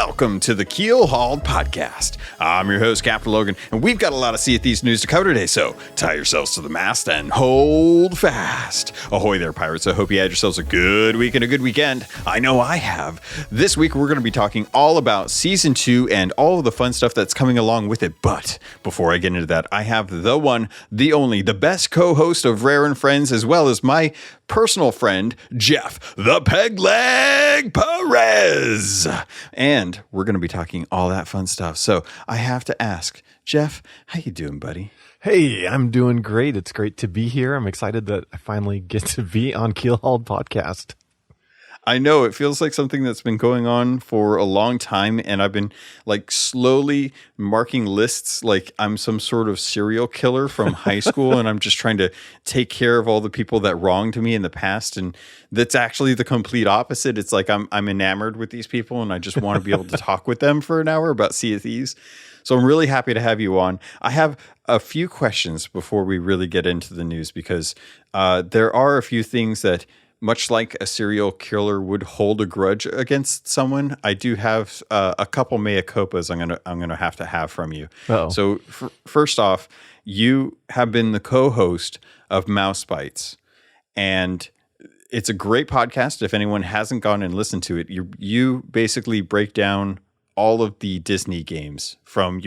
Welcome to the Keelhauled podcast. I'm your host, Captain Logan, and we've got a lot of Sea of Thieves news to cover today, so tie yourselves to the mast and hold fast. Ahoy there, pirates. I hope you had yourselves a good week and a good weekend. I know I have. This week, we're going to be talking all about Season 2 and all of the fun stuff that's coming along with it. But before I get into that, I have the one, the only, the best co-host of Rare and Friends, as well as my personal friend, Jeph, the Leg Perez. And we're going to be talking all that fun stuff. So I have to ask, Jeph, how you doing, buddy? Hey, I'm doing great. It's great to be here. I'm excited that I finally get to be on Keelhauled podcast. I know it feels like something that's been going on for a long time, and I've been like slowly marking lists like I'm some sort of serial killer from high school, and I'm just trying to take care of all the people that wronged me in the past. And that's actually the complete opposite. It's like I'm enamored with these people, and I just want to be able to talk with them for an hour about Sea of Thieves. So I'm really happy to have you on. I have a few questions before we really get into the news, because there are a few things that, much like a serial killer would hold a grudge against someone, I do have a couple mea culpas I'm gonna have from you. Uh-oh. So first off, you have been the co-host of Mouse Bites, and it's a great podcast. If anyone hasn't gone and listened to it, you basically break down all of the Disney games from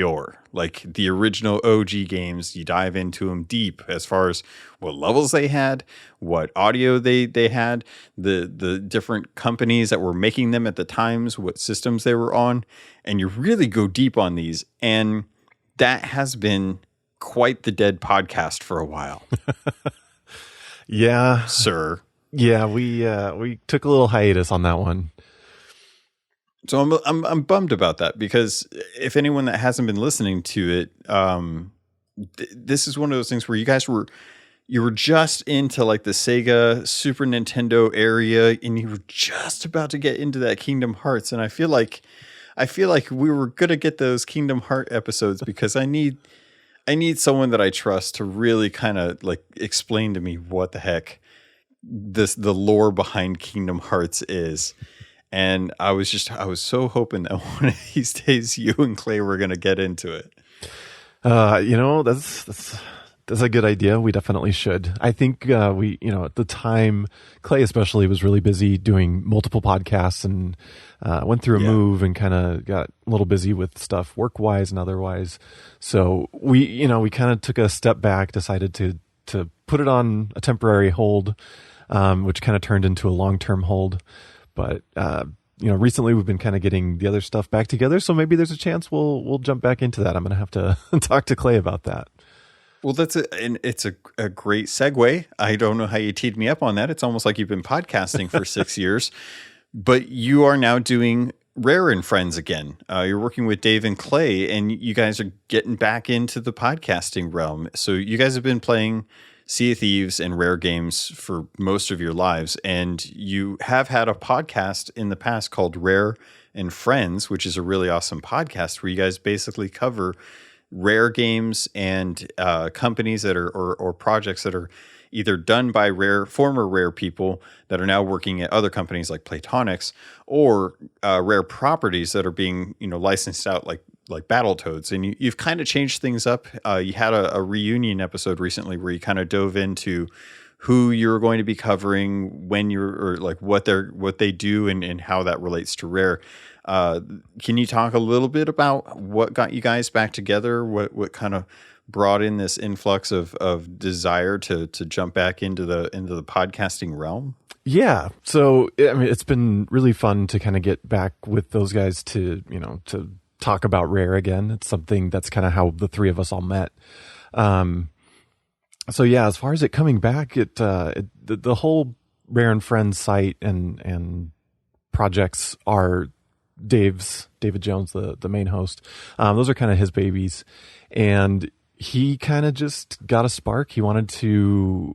like the original OG games. You dive into them deep as far as what levels they had, what audio they had, the different companies that were making them at the times, what systems they were on, and you really go deep on these. And that has been quite the dead podcast for a while. Yeah, sir. Yeah, we took a little hiatus on that one. So I'm bummed about that, because if anyone that hasn't been listening to it, this is one of those things where you were just into like the Sega Super Nintendo area, and you were just about to get into that Kingdom Hearts. And I feel like we were gonna get those Kingdom Heart episodes, because I need someone that I trust to really kind of like explain to me what the heck the lore behind Kingdom Hearts is. And I was so hoping that one of these days you and Clay were going to get into it. That's a good idea. We definitely should. I think at the time, Clay especially was really busy doing multiple podcasts, and went through a move and kind of got a little busy with stuff work-wise and otherwise. So we kind of took a step back, decided to put it on a temporary hold, which kind of turned into a long-term hold. But recently we've been kind of getting the other stuff back together, so maybe there's a chance we'll jump back into that. I'm going to have to talk to Clay about that. Well, it's a great segue. I don't know how you teed me up on that. It's almost like you've been podcasting for 6 years, but you are now doing Rare and Friends again. You're working with Dave and Clay, and you guys are getting back into the podcasting realm. So you guys have been playing Sea of Thieves and Rare games for most of your lives, and you have had a podcast in the past called Rare and Friends, which is a really awesome podcast where you guys basically cover Rare games and companies that are or projects that are either done by former Rare people that are now working at other companies like Platonics, or Rare properties that are being licensed out like Battletoads. And you've kind of changed things up. You had a reunion episode recently where you kind of dove into who you're going to be covering, what they do, and how that relates to Rare. Can you talk a little bit about what got you guys back together? What kind of brought in this influx of desire to jump back into the podcasting realm? Yeah. So, I mean, it's been really fun to kind of get back with those guys to talk about Rare again. It's something that's kind of how the three of us all met. So yeah, as far as it coming back, the whole Rare and Friends site and projects are David Jones, the main host. Those are kind of his babies, and he kind of just got a spark. He wanted to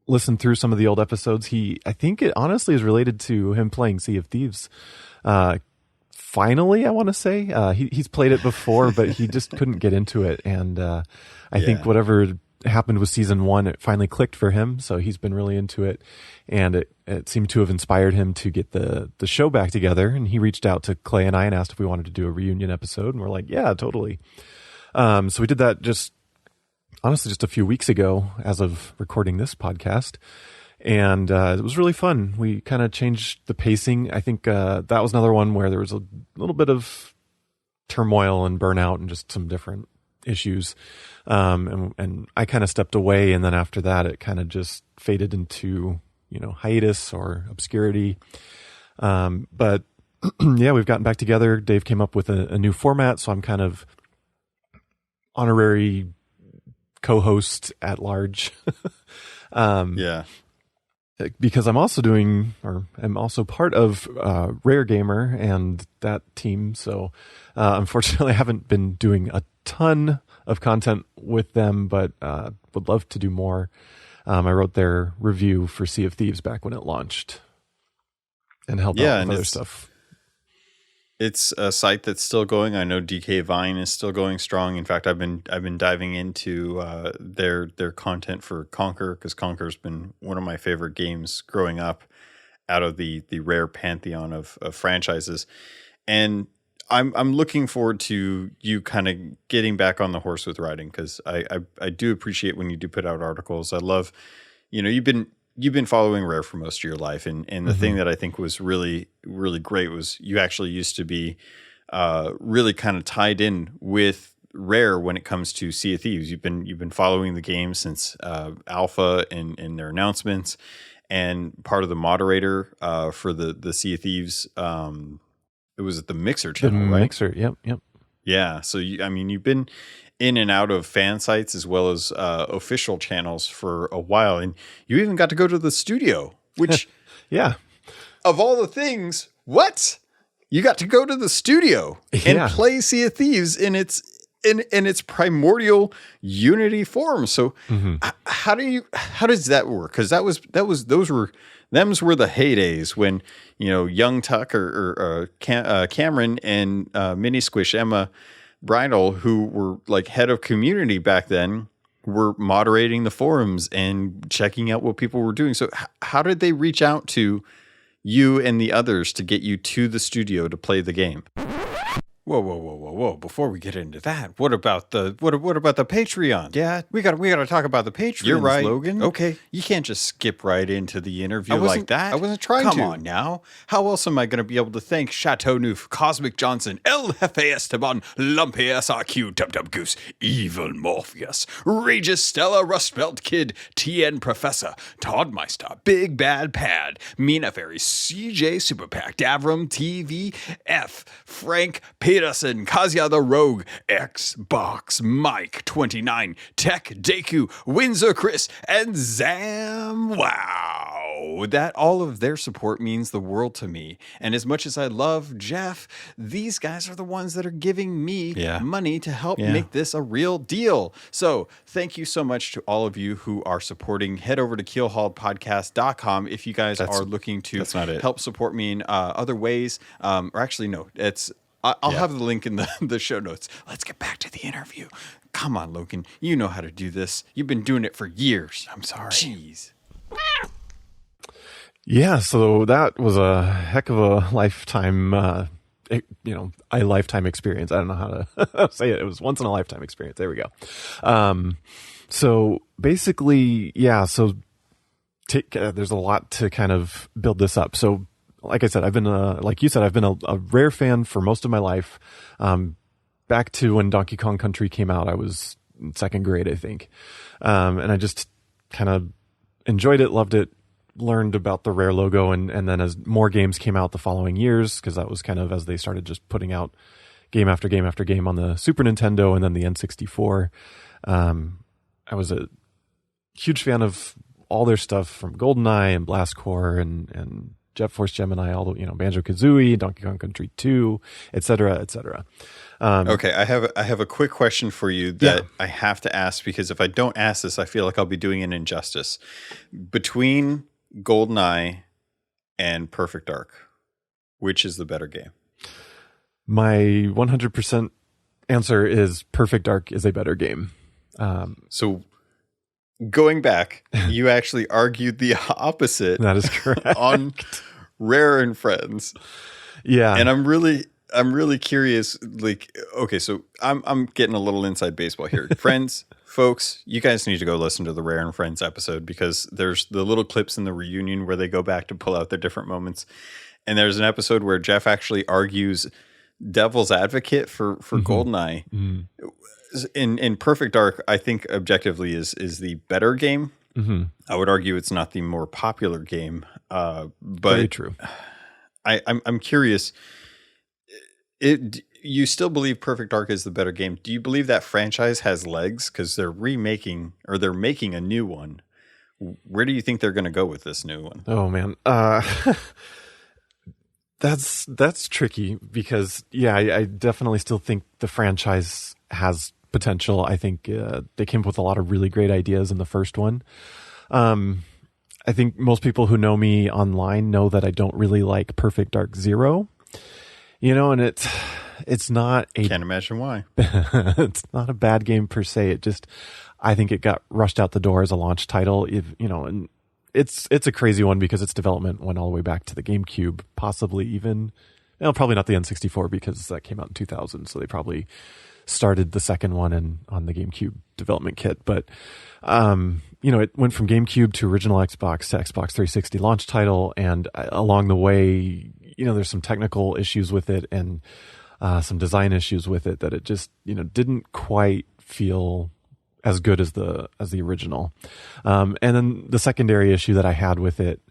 listen through some of the old episodes. I think it honestly is related to him playing Sea of Thieves. Finally, I want to say he's played it before, but he just couldn't get into it. And I think whatever happened with season 1, it finally clicked for him. So he's been really into it, and it seemed to have inspired him to get the show back together. And he reached out to Clay and I and asked if we wanted to do a reunion episode. And we're like, yeah, totally. So we did that just a few weeks ago as of recording this podcast. And it was really fun. We kind of changed the pacing. I think that was another one where there was a little bit of turmoil and burnout and just some different issues. And I kind of stepped away. And then after that, it kind of just faded into, hiatus or obscurity. But yeah, we've gotten back together. Dave came up with a new format. So I'm kind of honorary co-host at large. Yeah. Because I'm also part of Rare Gamer and that team. So unfortunately, I haven't been doing a ton of content with them, but would love to do more. I wrote their review for Sea of Thieves back when it launched and helped out with other stuff. It's a site that's still going. I know DK Vine is still going strong. In fact, I've been diving into their content for Conquer, because Conquer's been one of my favorite games growing up out of the Rare pantheon of franchises. And I'm looking forward to you kind of getting back on the horse with writing, because I do appreciate when you do put out articles. I love, you've been following Rare for most of your life. And the thing that I think was really, really great was you actually used to be really kind of tied in with Rare when it comes to Sea of Thieves. You've been following the game since alpha and their announcements, and part of the moderator for the Sea of Thieves. It was at the Mixer channel, right? Mixer, yep. Yeah. So you've been in and out of fan sites as well as official channels for a while. And you even got to go to the studio, which yeah, of all the things, what? You got to go to the studio and play Sea of Thieves in its primordial Unity form. So how does that work? Because those were the heydays when, young Tuck or Cameron and Mini Squish Emma Bridal, who were like head of community back then, were moderating the forums and checking out what people were doing. So how did they reach out to you and the others to get you to the studio to play the game? Whoa. Before we get into that, what about the Patreon? Yeah, we got to talk about the Patreon. You're right, Logan. Okay. You can't just skip right into the interview like that. I wasn't trying to. Come on now. How else am I going to be able to thank Chateau Neuf, Cosmic Johnson, El Jefe Esteban, Lumpy SRQ, Dub Dub Goose, Evil Morpheus, Regis Stella, Rustbelt Kid, TN Professor, Todd Meister, Big Bad Pad, Mina Fairy, CJ Superpack, Davram TV, F, Frank Peterson, Kazia the Rogue, Xbox Mike 29, Tech Deku, Windsor Chris, and Zam. Wow, that all of their support means the world to me. And as much as I love Jeph, these guys are the ones that are giving me money to help make this a real deal. So thank you so much to all of you who are supporting. Head over to keelhauledpodcast.com if you guys are looking to help support me in other ways. Or actually, no, I'll have the link in the show notes. Let's get back to the interview. Come on, Logan. You know how to do this. You've been doing it for years. I'm sorry. Jeez. Yeah, so that was a heck of a lifetime, a lifetime experience. I don't know how to say it. It was once in a lifetime experience. There we go. So basically, there's a lot to kind of build this up. So like I said, I've been a Rare fan for most of my life. Back to when Donkey Kong Country came out, I was in second grade, I think. And I just kind of enjoyed it, loved it, learned about the Rare logo. And then as more games came out the following years, because that was kind of as they started just putting out game after game after game on the Super Nintendo and then the N64. I was a huge fan of all their stuff from GoldenEye and Blast Corps and Jet Force Gemini, all the Banjo-Kazooie, Donkey Kong Country 2, et cetera, et cetera. Okay, I have a quick question for you that I have to ask, because if I don't ask this, I feel like I'll be doing an injustice. Between GoldenEye and Perfect Dark, which is the better game? My 100% answer is Perfect Dark is a better game. So going back, you actually argued the opposite That is correct. on Rare and Friends. Yeah. And I'm really curious. Like, okay, so I'm getting a little inside baseball here. Friends, folks, you guys need to go listen to the Rare and Friends episode, because there's the little clips in the reunion where they go back to pull out their different moments. And there's an episode where Jeph actually argues devil's advocate for GoldenEye. In Perfect Dark, I think objectively is the better game. I would argue it's not the more popular game. But very true. I'm curious. You still believe Perfect Dark is the better game? Do you believe that franchise has legs? Because they're making a new one. Where do you think they're going to go with this new one? Oh man, that's tricky, because I definitely still think the franchise has potential. I think they came up with a lot of really great ideas in the first one. I think most people who know me online know that I don't really like Perfect Dark Zero. And it's not a Can't imagine why. it's not a bad game per se. It just, I think it got rushed out the door as a launch title. And it's a crazy one because its development went all the way back to the GameCube, possibly even, probably not the N64 because that came out in 2000. So they probably started the second one on the GameCube development kit. But, it went from GameCube to original Xbox to Xbox 360 launch title. And along the way, there's some technical issues with it and some design issues with it that it just, didn't quite feel as good as the original. And then the secondary issue that I had with it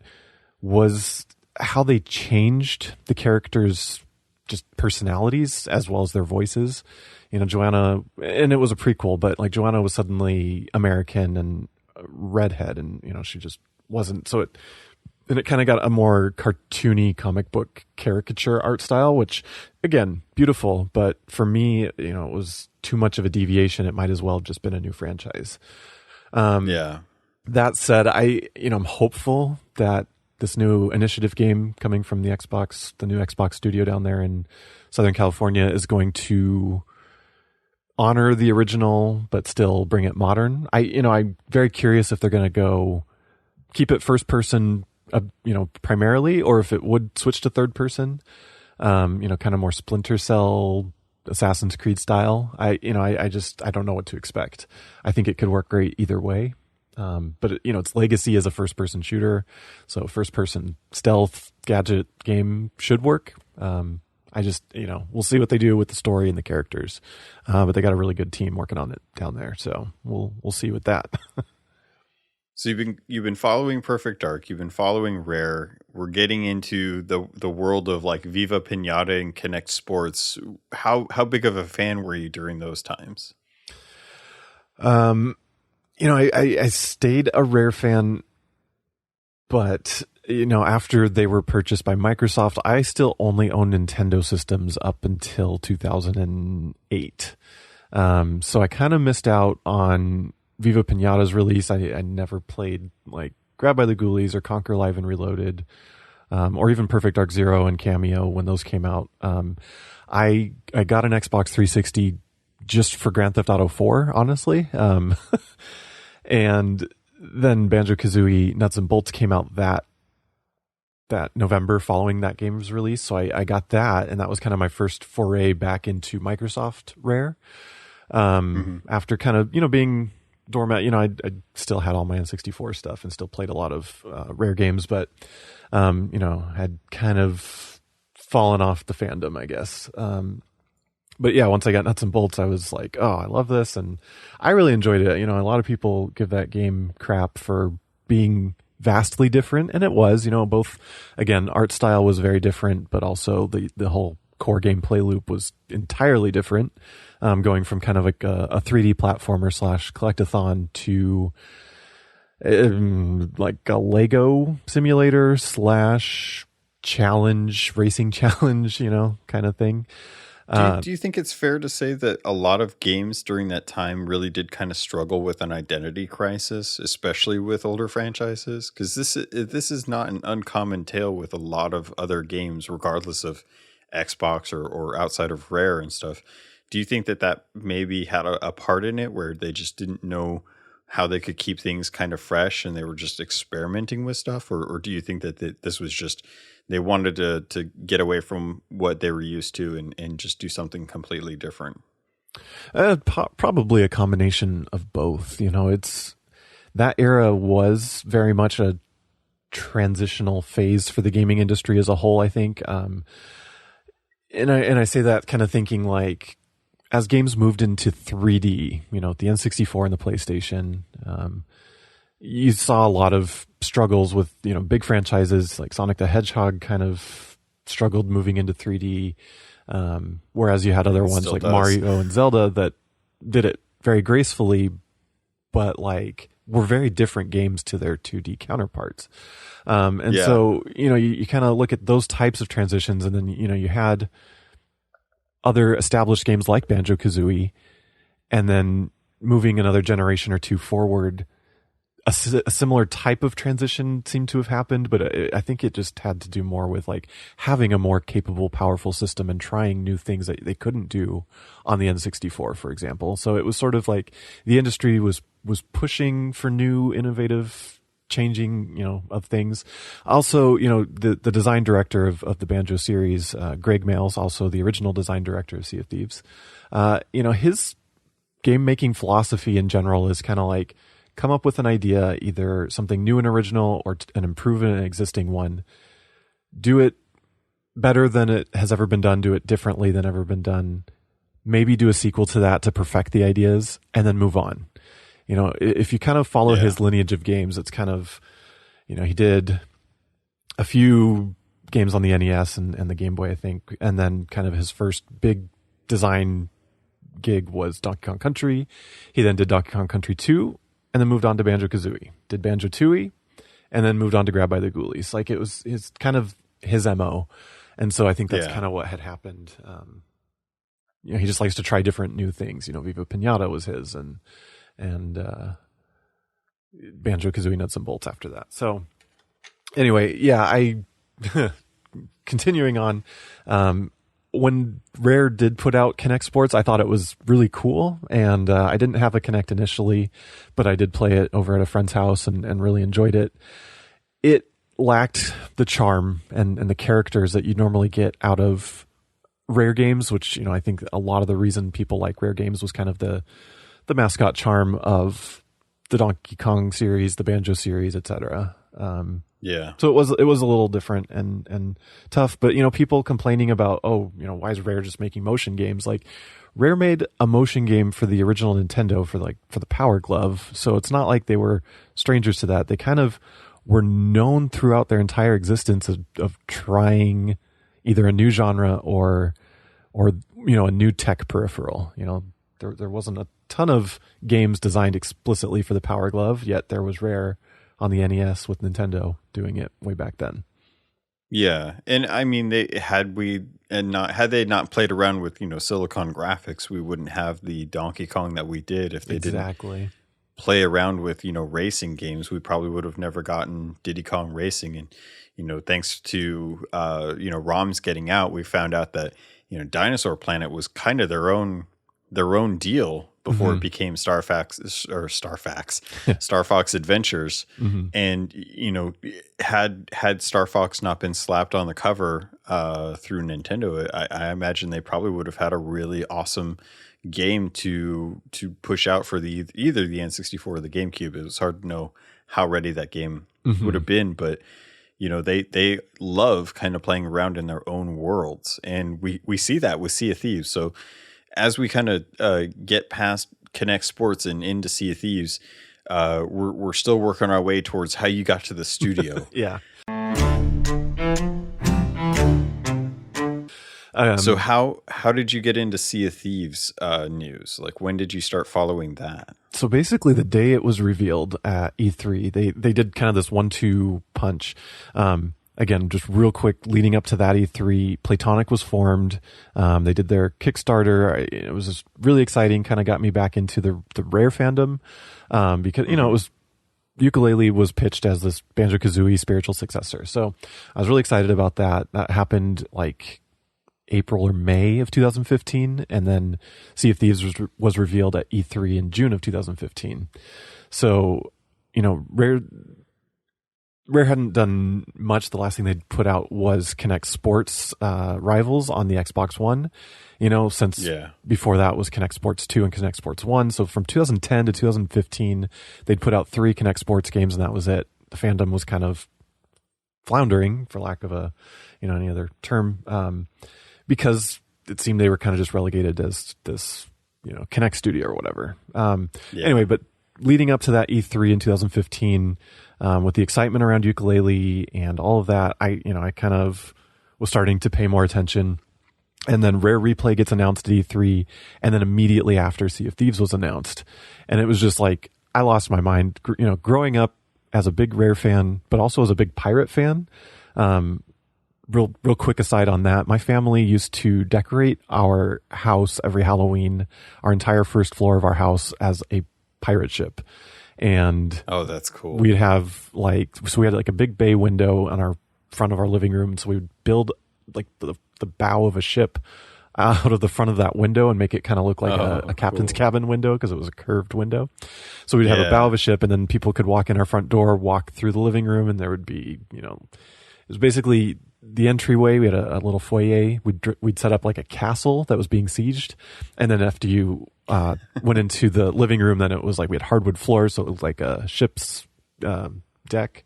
was how they changed the characters' just personalities as well as their voices. Joanna, and it was a prequel, but like Joanna was suddenly American and redhead, and she just wasn't. So it kind of got a more cartoony comic book caricature art style, which again, beautiful, but for me, it was too much of a deviation. It might as well have just been a new franchise. Yeah. That said, I'm hopeful that this new initiative game coming from the new Xbox studio down there in Southern California is going to honor the original, but still bring it modern. I'm very curious if they're going to keep it first person, primarily, or if it would switch to third person, kind of more Splinter Cell, Assassin's Creed style. I don't know what to expect. I think it could work great either way. But its legacy as a first person shooter, so first person stealth gadget game should work. We'll see what they do with the story and the characters. But they got a really good team working on it down there. So we'll see with that. So you've been following Perfect Dark, you've been following Rare. We're getting into the world of like Viva Pinata and Connect Sports. How big of a fan were you during those times? I stayed a Rare fan, but after they were purchased by Microsoft, I still only owned Nintendo systems up until 2008. So I kind of missed out on Viva Pinata's release. I never played like Grab by the Ghoulies or Conquer Live and Reloaded, or even Perfect Dark Zero and Cameo when those came out. I got an Xbox 360 just for Grand Theft Auto 4, honestly. And then Banjo-Kazooie Nuts and Bolts came out that November following that game's release. So I got that, and that was kind of my first foray back into Microsoft Rare. After kind of, being dormant, I still had all my N64 stuff and still played a lot of Rare games, but, had kind of fallen off the fandom, I guess. But yeah, once I got Nuts and Bolts, I was like, oh, I love this. And I really enjoyed it. A lot of people give that game crap for being vastly different. And it was, both, again, art style was very different, but also the whole core gameplay loop was entirely different. Going from kind of like a 3D platformer / collectathon to like a Lego simulator / challenge, racing challenge, kind of thing. Do you think it's fair to say that a lot of games during that time really did kind of struggle with an identity crisis, especially with older franchises? Because this is not an uncommon tale with a lot of other games, regardless of Xbox or outside of Rare and stuff. Do you think that maybe had a part in it where they just didn't know how they could keep things kind of fresh and they were just experimenting with stuff? Or do you think that this was just, they wanted to get away from what they were used to and just do something completely different? Probably a combination of both. That era was very much a transitional phase for the gaming industry as a whole, I think. And I say that kind of thinking like, as games moved into 3D, the N64 and the PlayStation, you saw a lot of struggles with, big franchises like Sonic the Hedgehog kind of struggled moving into 3D. Whereas you had other ones like Mario and Zelda that did it very gracefully, but like were very different games to their 2D counterparts. So, you kind of look at those types of transitions, and then, you had other established games like Banjo-Kazooie, and then moving another generation or two forward, a similar type of transition seemed to have happened, but I think it just had to do more with like having a more capable, powerful system and trying new things that they couldn't do on the N64, for example. So it was sort of like the industry was pushing for new, innovative, changing, of things. Also, the design director of the Banjo series, Greg Mails, also the original design director of Sea of Thieves. His game making philosophy in general is kind of like, come up with an idea, either something new and original or an improvement in an existing one. Do it better than it has ever been done. Do it differently than ever been done. Maybe do a sequel to that to perfect the ideas and then move on. If you kind of follow his lineage of games, it's kind of, he did a few games on the NES and the Game Boy, I think. And then kind of his first big design gig was Donkey Kong Country. He then did Donkey Kong Country 2. And then moved on to Banjo-Kazooie. Did Banjo-Tooie, and then moved on to Grab by the Ghoulies. Like it was kind of his MO. And so I think that's kind of what had happened. He just likes to try different new things. Viva Pinata was his, and Banjo-Kazooie Nuts and Bolts after that. So anyway, continuing on, when Rare did put out Kinect Sports, I thought it was really cool. And I didn't have a Kinect initially, but I did play it over at a friend's house and really enjoyed it. It lacked the charm and the characters that you normally get out of Rare games, which, I think a lot of the reason people like Rare games was kind of the mascot charm of the Donkey Kong series, the Banjo series, etc. So it was a little different and tough, but people complaining about, why is Rare just making motion games? Like Rare made a motion game for the original Nintendo for the Power Glove. So it's not like they were strangers to that. They kind of were known throughout their entire existence of trying either a new genre or a new tech peripheral. There wasn't a ton of games designed explicitly for the Power Glove, yet there was Rare on the NES with Nintendo doing it way back then. Yeah, and I mean, had they not played around with silicon graphics, we wouldn't have the Donkey Kong that we did. If they didn't play around with racing games, we probably would have never gotten Diddy Kong Racing. And thanks to ROMs getting out, we found out that Dinosaur Planet was kind of their own deal before it became Star Fox Adventures. And had Star Fox not been slapped on the cover through Nintendo, I imagine they probably would have had a really awesome game to push out for either the N64 or the GameCube. It was hard to know how ready that game would have been, but they love kind of playing around in their own worlds, and we see that with Sea of Thieves. So as we kind of get past Kinect Sports and into Sea of Thieves, we're still working our way towards how you got to the studio. So how did you get into Sea of Thieves news? Like, when did you start following that? So basically, the day it was revealed at E3, they did kind of this 1-2 punch. Again, just real quick, leading up to that E3, Playtonic was formed. They did their Kickstarter. It was just really exciting, kind of got me back into the Rare fandom, because, it was, Yooka-Laylee was pitched as this Banjo-Kazooie spiritual successor. So I was really excited about that. That happened like April or May of 2015, and then Sea of Thieves was revealed at E3 in June of 2015. So, Rare hadn't done much. The last thing they'd put out was Kinect Sports Rivals on the Xbox One, since before that was Kinect Sports 2 and Kinect Sports 1. So from 2010 to 2015, they'd put out 3 Kinect Sports games, and that was it. The fandom was kind of floundering, for lack of any other term, because it seemed they were kind of just relegated as this, Kinect studio or whatever. Anyway, but leading up to that E3 in 2015, with the excitement around Ukulele and all of that, I kind of was starting to pay more attention. And then Rare Replay gets announced at E3, and then immediately after, Sea of Thieves was announced. And it was just like, I lost my mind. Growing up as a big Rare fan, but also as a big Pirate fan, real quick aside on that, my family used to decorate our house every Halloween, our entire first floor of our house, as a pirate ship. And that's cool. We'd have we had like a big bay window on our front of our living room, so we would build like the bow of a ship out of the front of that window and make it kind of look like a captain's cabin window, because it was a curved window. So we'd have a bow of a ship, and then people could walk in our front door, walk through the living room, and there would be, it was basically the entryway. We had a little foyer. We'd set up like a castle that was being sieged, and then after you went into the living room, then it was like we had hardwood floors, so it was like a ship's deck.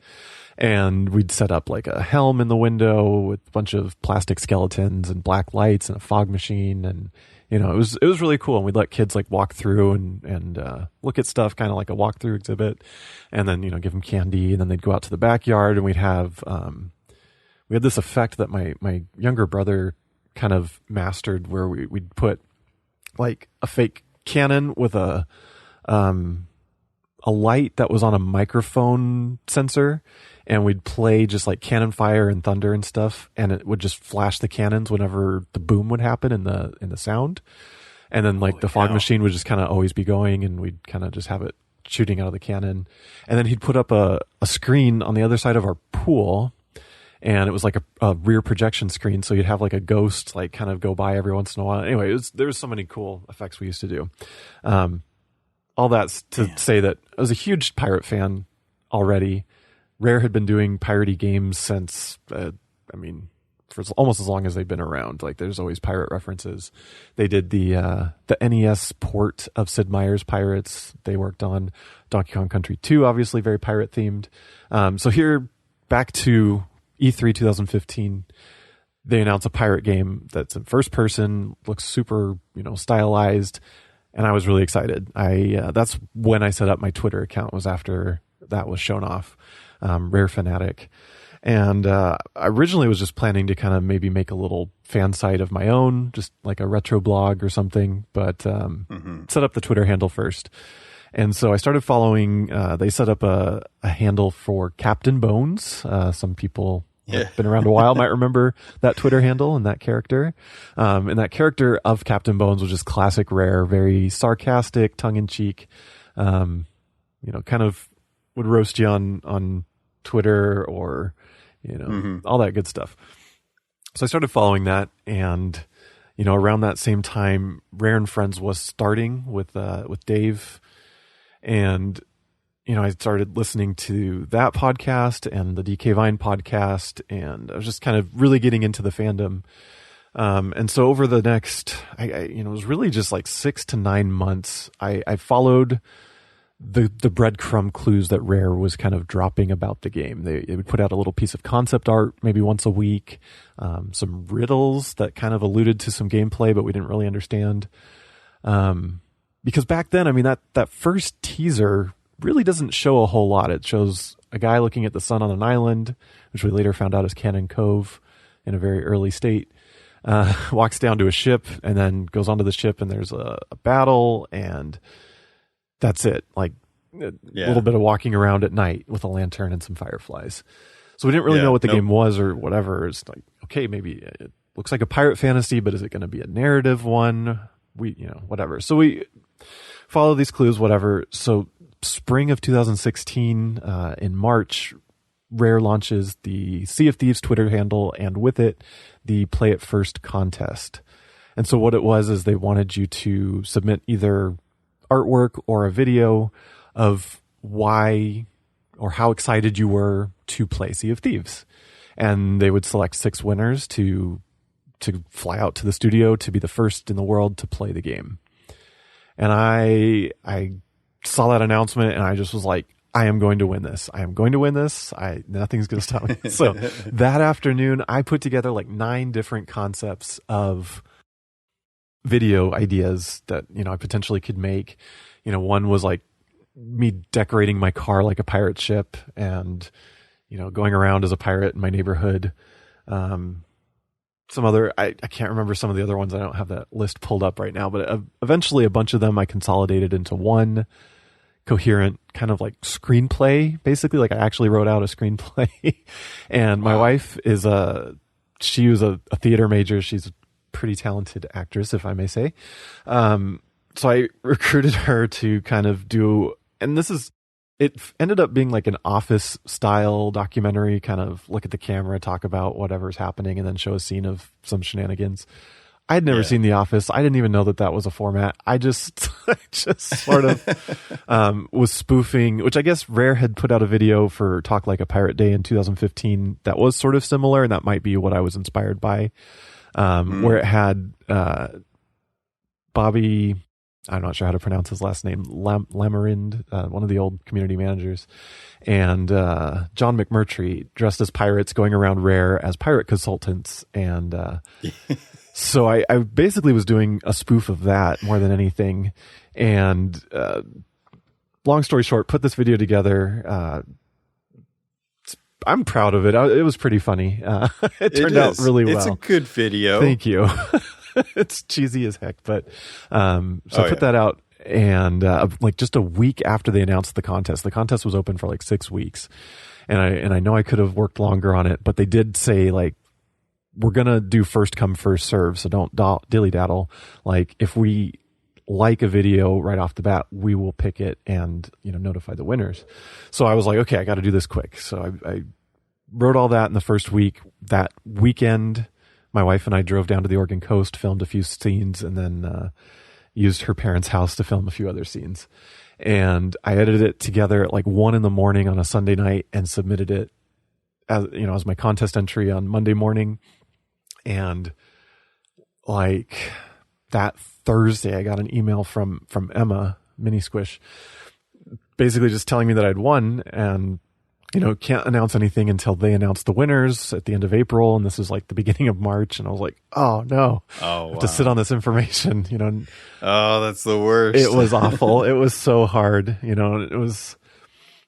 And we'd set up like a helm in the window with a bunch of plastic skeletons and black lights and a fog machine, and it was really cool. And we'd let kids like walk through and look at stuff, kind of like a walkthrough exhibit, and then give them candy, and then they'd go out to the backyard, and we'd have we had this effect that my younger brother kind of mastered, where we'd put like a fake cannon with a light that was on a microphone sensor, and we'd play just like cannon fire and thunder and stuff, and it would just flash the cannons whenever the boom would happen in the sound. And then like the fog machine would just kind of always be going, and we'd kind of just have it shooting out of the cannon. And then he'd put up a screen on the other side of our pool, and it was like a rear projection screen, so you'd have like a ghost like kind of go by every once in a while. Anyway, there was so many cool effects we used to do. All that's to say that I was a huge pirate fan already. Rare had been doing piratey games since, for almost as long as they've been around. Like, there's always pirate references. They did the NES port of Sid Meier's Pirates. They worked on Donkey Kong Country 2, obviously very pirate themed. So here, back to E3 2015, they announce a pirate game that's in first person, looks super, stylized, and I was really excited. That's when I set up my Twitter account, was after that was shown off. Rare Fanatic. And I originally was just planning to kind of maybe make a little fan site of my own, just like a retro blog or something, but set up the Twitter handle first. And so I started following, they set up a handle for Captain Bones. Some people who've been around a while might remember that Twitter handle and that character. And that character of Captain Bones was just classic Rare, very sarcastic, tongue-in-cheek, kind of would roast you on Twitter or, all that good stuff. So I started following that, and, around that same time, Rare and Friends was starting with Dave, and, I started listening to that podcast and the DK Vine podcast, and I was just kind of really getting into the fandom. And so over the next, it was really just like 6 to 9 months, I followed the breadcrumb clues that Rare was kind of dropping about the game. They would put out a little piece of concept art maybe once a week, some riddles that kind of alluded to some gameplay, but we didn't really understand. Because back then, that first teaser really doesn't show a whole lot. It shows a guy looking at the sun on an island, which we later found out is Cannon Cove in a very early state, walks down to a ship and then goes onto the ship, and there's a battle, and that's it. Like a little bit of walking around at night with a lantern and some fireflies. So we didn't really know what the game was or whatever. It's like, okay, maybe it looks like a pirate fantasy, but is it going to be a narrative one? Whatever. So we follow these clues, whatever. So spring of 2016, in March, Rare launches the Sea of Thieves Twitter handle, and with it, the Play It First contest. And so what it was is they wanted you to submit either artwork or a video of why or how excited you were to play Sea of Thieves. And they would select 6 winners to fly out to the studio to be the first in the world to play the game. And I saw that announcement and I just was like, I am going to win this. I am going to win this. Nothing's going to stop me. So that afternoon, I put together like 9 different concepts of video ideas that, I potentially could make. One was like me decorating my car like a pirate ship and, going around as a pirate in my neighborhood. Some other, I can't remember some of the other ones. I don't have that list pulled up right now, but eventually a bunch of them I consolidated into one coherent kind of like screenplay. Basically, like I actually wrote out a screenplay. And my wife she was a theater major. She's a pretty talented actress, if I may say. So I recruited her to kind of do, and it ended up being like an office style documentary, kind of look at the camera, talk about whatever's happening, and then show a scene of some shenanigans. I had never seen The Office. I didn't even know that was a format. I just sort of was spoofing, which I guess Rare had put out a video for Talk Like a Pirate Day in 2015 that was sort of similar, and that might be what I was inspired by, where it had Bobby, I'm not sure how to pronounce his last name, Lamarind, one of the old community managers, and John McMurtry dressed as pirates going around Rare as pirate consultants. And so I basically was doing a spoof of that more than anything. And long story short, put this video together. I'm proud of it. It was pretty funny. It turned out really well. It's a good video. Thank you. It's cheesy as heck, but I put that out, and like just a week after they announced the contest was open for like 6 weeks, and I know I could have worked longer on it, but they did say like, we're gonna do first come first serve, so don't dilly daddle. Like if we like a video right off the bat, we will pick it and notify the winners. So I was like, okay, I got to do this quick. So I wrote all that in the first week. That weekend, my wife and I drove down to the Oregon coast, filmed a few scenes, and then used her parents' house to film a few other scenes. And I edited it together at like 1 a.m. on a Sunday night and submitted it as my contest entry on Monday morning. And like that Thursday, I got an email from Emma Mini Squish, basically just telling me that I'd won, and can't announce anything until they announce the winners at the end of April. And this is like the beginning of March. And I was like, oh no, I have to sit on this information, Oh, that's the worst. It was awful. It was so hard, it was,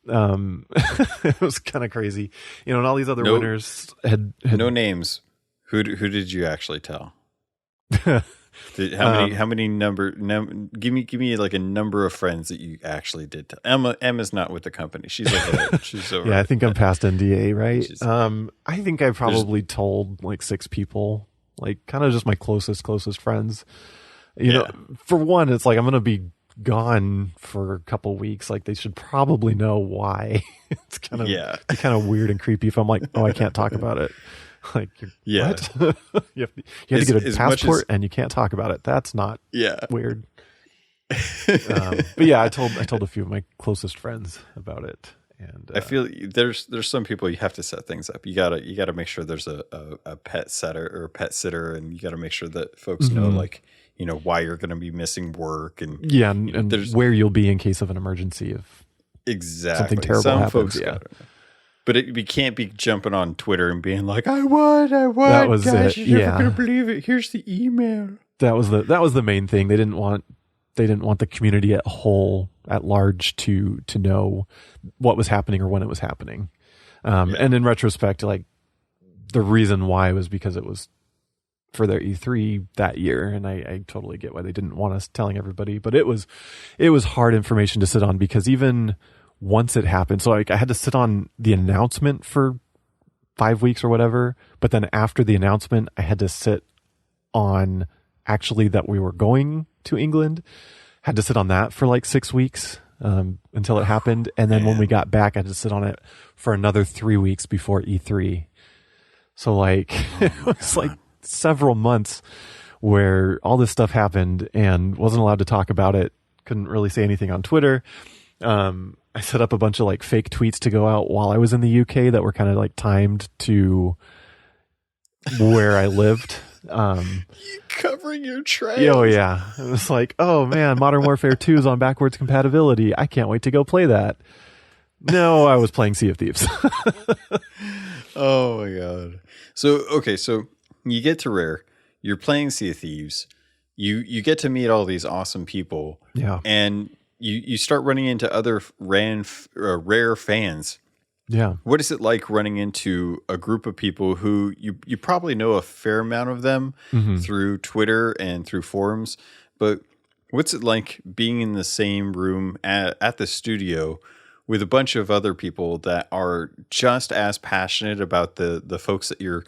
it was kind of crazy, and all these other winners had no names. Who did you actually tell? How many give me like a number of friends that you actually did tell. Emma's not with the company. She's over. Yeah, I think I'm past NDA, right? I think I probably told like 6 people, like kind of just my closest friends. For one, it's like I'm gonna be gone for a couple weeks. Like they should probably know why. It's kind of weird and creepy if I'm like, oh, I can't talk about it. Like, what? you have to get a passport and you can't talk about it. That's not weird. But yeah, I told a few of my closest friends about it, and I feel there's some people you have to set things up. You gotta make sure there's a pet setter or a pet sitter, and you gotta make sure that folks know like why you're gonna be missing work and and where you'll be in case of an emergency if something terrible happens. Folks gotta know. But we can't be jumping on Twitter and being like, I won. That was Guys, it. You're never gonna believe it. Here's the email. That was the main thing. They didn't want the community at large to know what was happening or when it was happening. And in retrospect, like the reason why was because it was for their E3 that year, and I totally get why they didn't want us telling everybody. But it was hard information to sit on, because even once it happened, so like I had to sit on the announcement for 5 weeks or whatever, but then after the announcement, I had to sit on actually that we were going to England, had to sit on that for like 6 weeks. until it happened. And then when we got back, I had to sit on it for another 3 weeks before E3. So like, it was like several months where all this stuff happened and wasn't allowed to talk about it. Couldn't really say anything on Twitter. I set up a bunch of like fake tweets to go out while I was in the UK that were kind of like timed to where I lived. Covering your tracks. Oh yeah. It was like, oh man, Modern Warfare 2 is on backwards compatibility. I can't wait to go play that. No, I was playing Sea of Thieves. Oh my God. So, okay. So you get to Rare, you're playing Sea of Thieves. You get to meet all these awesome people. Yeah. And you start running into other rare fans. Yeah. What is it like running into a group of people who you probably know a fair amount of them through Twitter and through forums, but what's it like being in the same room at the studio with a bunch of other people that are just as passionate about the folks that you're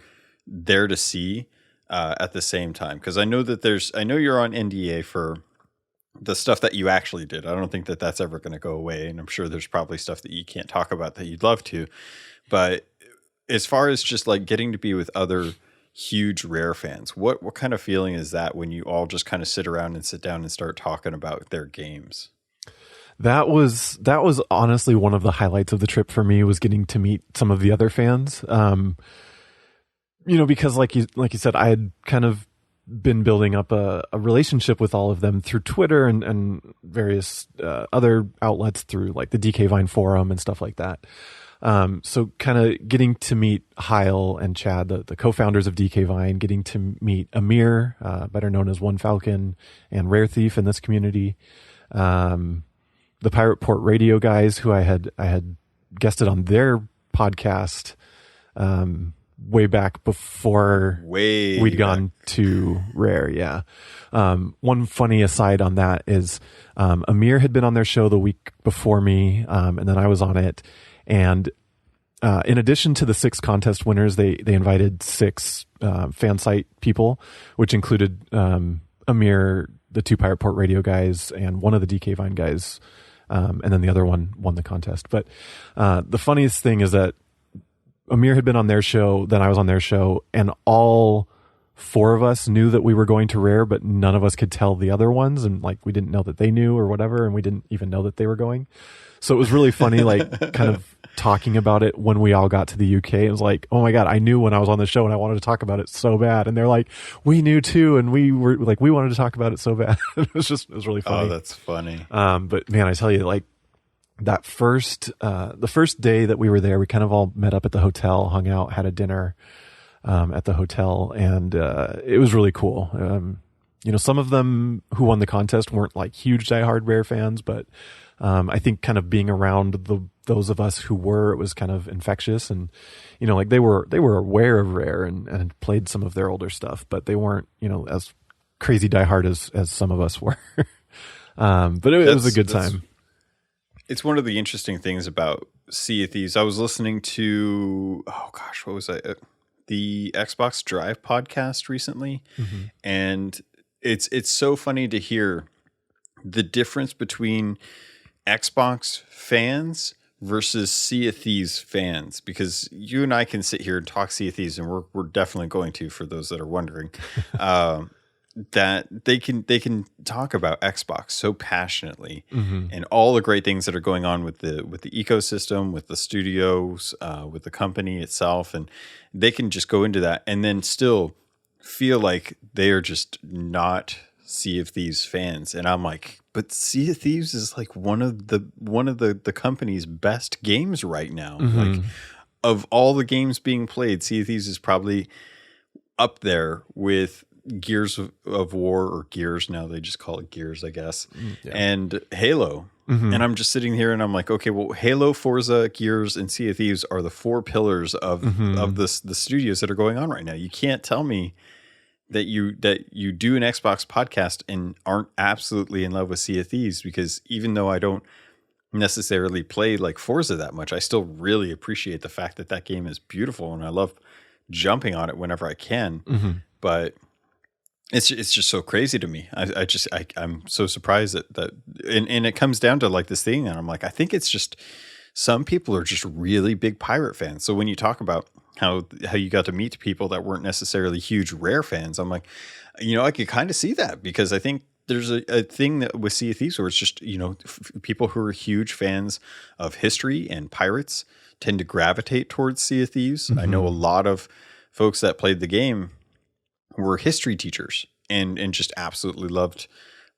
there to see at the same time? Because I know you're on NDA for the stuff that you actually did. I don't think that that's ever going to go away. And I'm sure there's probably stuff that you can't talk about that you'd love to. But as far as just like getting to be with other huge Rare fans, what kind of feeling is that when you all just kind of sit around and sit down and start talking about their games? That was honestly one of the highlights of the trip for me, was getting to meet some of the other fans. Because like you said, I had kind of been building up a relationship with all of them through Twitter and various other outlets through like the DK Vine forum and stuff like that. So kind of getting to meet Heil and Chad, the co-founders of DK Vine, getting to meet Amir, better known as One Falcon, and Rare Thief in this community. The Pirate Port Radio guys, who I had guested on their podcast, way back before we'd gone to Rare. Yeah. One funny aside on that is, Amir had been on their show the week before me. And then I was on it. And, in addition to the 6 contest winners, they invited 6, fan site people, which included, Amir, the 2 Pirate Port Radio guys, and one of the DK Vine guys. And then the other one won the contest. But, the funniest thing is that Amir had been on their show, then I was on their show, and all 4 of us knew that we were going to Rare, but none of us could tell the other ones, and like we didn't know that they knew or whatever, and we didn't even know that they were going. So it was really funny, like kind of talking about it when we all got to the UK. It was like, oh my God, I knew when I was on the show and I wanted to talk about it so bad. And they're like, we knew too, and we were like, we wanted to talk about it so bad. It was really funny. Oh, that's funny. But man, I tell you, like, that the first day that we were there, we kind of all met up at the hotel, hung out, had a dinner, at the hotel. And, it was really cool. Some of them who won the contest weren't like huge diehard Rare fans, but, I think kind of being around those of us who were, it was kind of infectious. And, like they were aware of Rare and played some of their older stuff, but they weren't, as crazy diehard as some of us were. But it was a good time. It's one of the interesting things about Sea of Thieves. I was listening to, what was that? The Xbox Drive podcast recently. Mm-hmm. And it's so funny to hear the difference between Xbox fans versus Sea of Thieves fans, because you and I can sit here and talk Sea of Thieves, and we're definitely going to, for those that are wondering. That they can talk about Xbox so passionately, mm-hmm. and all the great things that are going on with the ecosystem, with the studios, with the company itself, and they can just go into that and then still feel like they are just not Sea of Thieves fans. And I'm like, but Sea of Thieves is like one of the company's best games right now. Mm-hmm. Like, of all the games being played, Sea of Thieves is probably up there with Gears of War, or Gears now, they just call it Gears, I guess, and Halo. Mm-hmm. And I'm just sitting here and I'm like, okay, well, Halo, Forza, Gears, and Sea of Thieves are the 4 pillars of the studios that are going on right now. You can't tell me that you do an Xbox podcast and aren't absolutely in love with Sea of Thieves, because even though I don't necessarily play like Forza that much, I still really appreciate the fact that game is beautiful, and I love jumping on it whenever I can. Mm-hmm. But It's just so crazy to me. I'm so surprised that and it comes down to like this thing, and I'm like, I think it's just some people are just really big pirate fans. So when you talk about how you got to meet people that weren't necessarily huge Rare fans, I'm like, I could kind of see that, because I think there's a thing that with Sea of Thieves where it's just, people who are huge fans of history and pirates tend to gravitate towards Sea of Thieves. I know a lot of folks that played the game were history teachers and just absolutely loved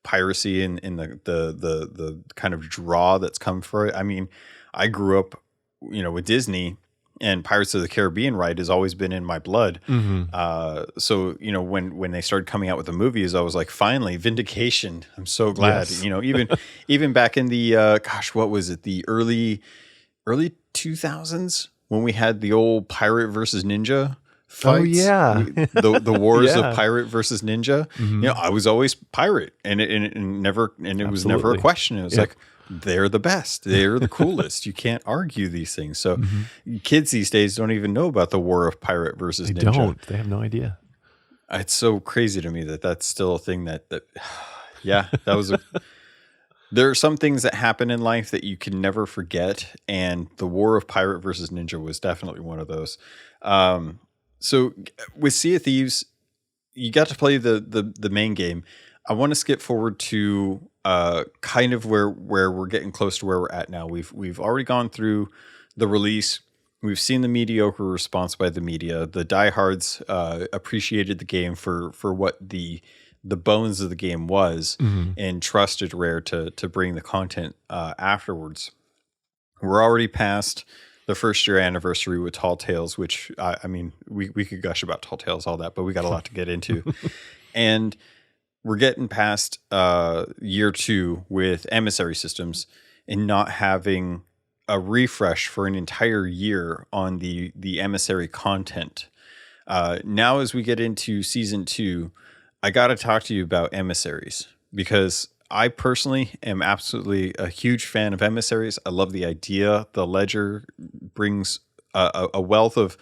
piracy and the kind of draw that's come for it. I mean, I grew up, with Disney, and Pirates of the Caribbean ride has always been in my blood. So, when they started coming out with the movies, I was like, finally, vindication. I'm so glad, Yes. even back in the, what was it? The early 2000s, when we had the old pirate versus ninja fights. Oh yeah. The wars Yeah. of pirate versus ninja. I was always pirate, and it was never a question. It was like, they're the best. They're the coolest. You can't argue these things. So kids these days don't even know about the war of pirate versus They ninja. don't. They have no idea. It's so crazy to me that that's still a thing that yeah, that was there are some things that happen in life that you can never forget. And the war of pirate versus ninja was definitely one of those. So with Sea of Thieves, you got to play the main game. I want to skip forward to kind of where we're getting close to where we're at now. We've already gone through the release. We've seen the mediocre response by the media. The diehards appreciated the game for what the bones of the game was, and trusted Rare to bring the content afterwards. We're already past the first year anniversary with Tall Tales, which I mean, we could gush about Tall Tales, all that, but we got a lot to get into. And we're getting past year 2 with emissary systems and not having a refresh for an entire year on the emissary content. Now, as we get into season 2, I got to talk to you about emissaries, because I personally am absolutely a huge fan of emissaries. I love the idea. The ledger brings a wealth of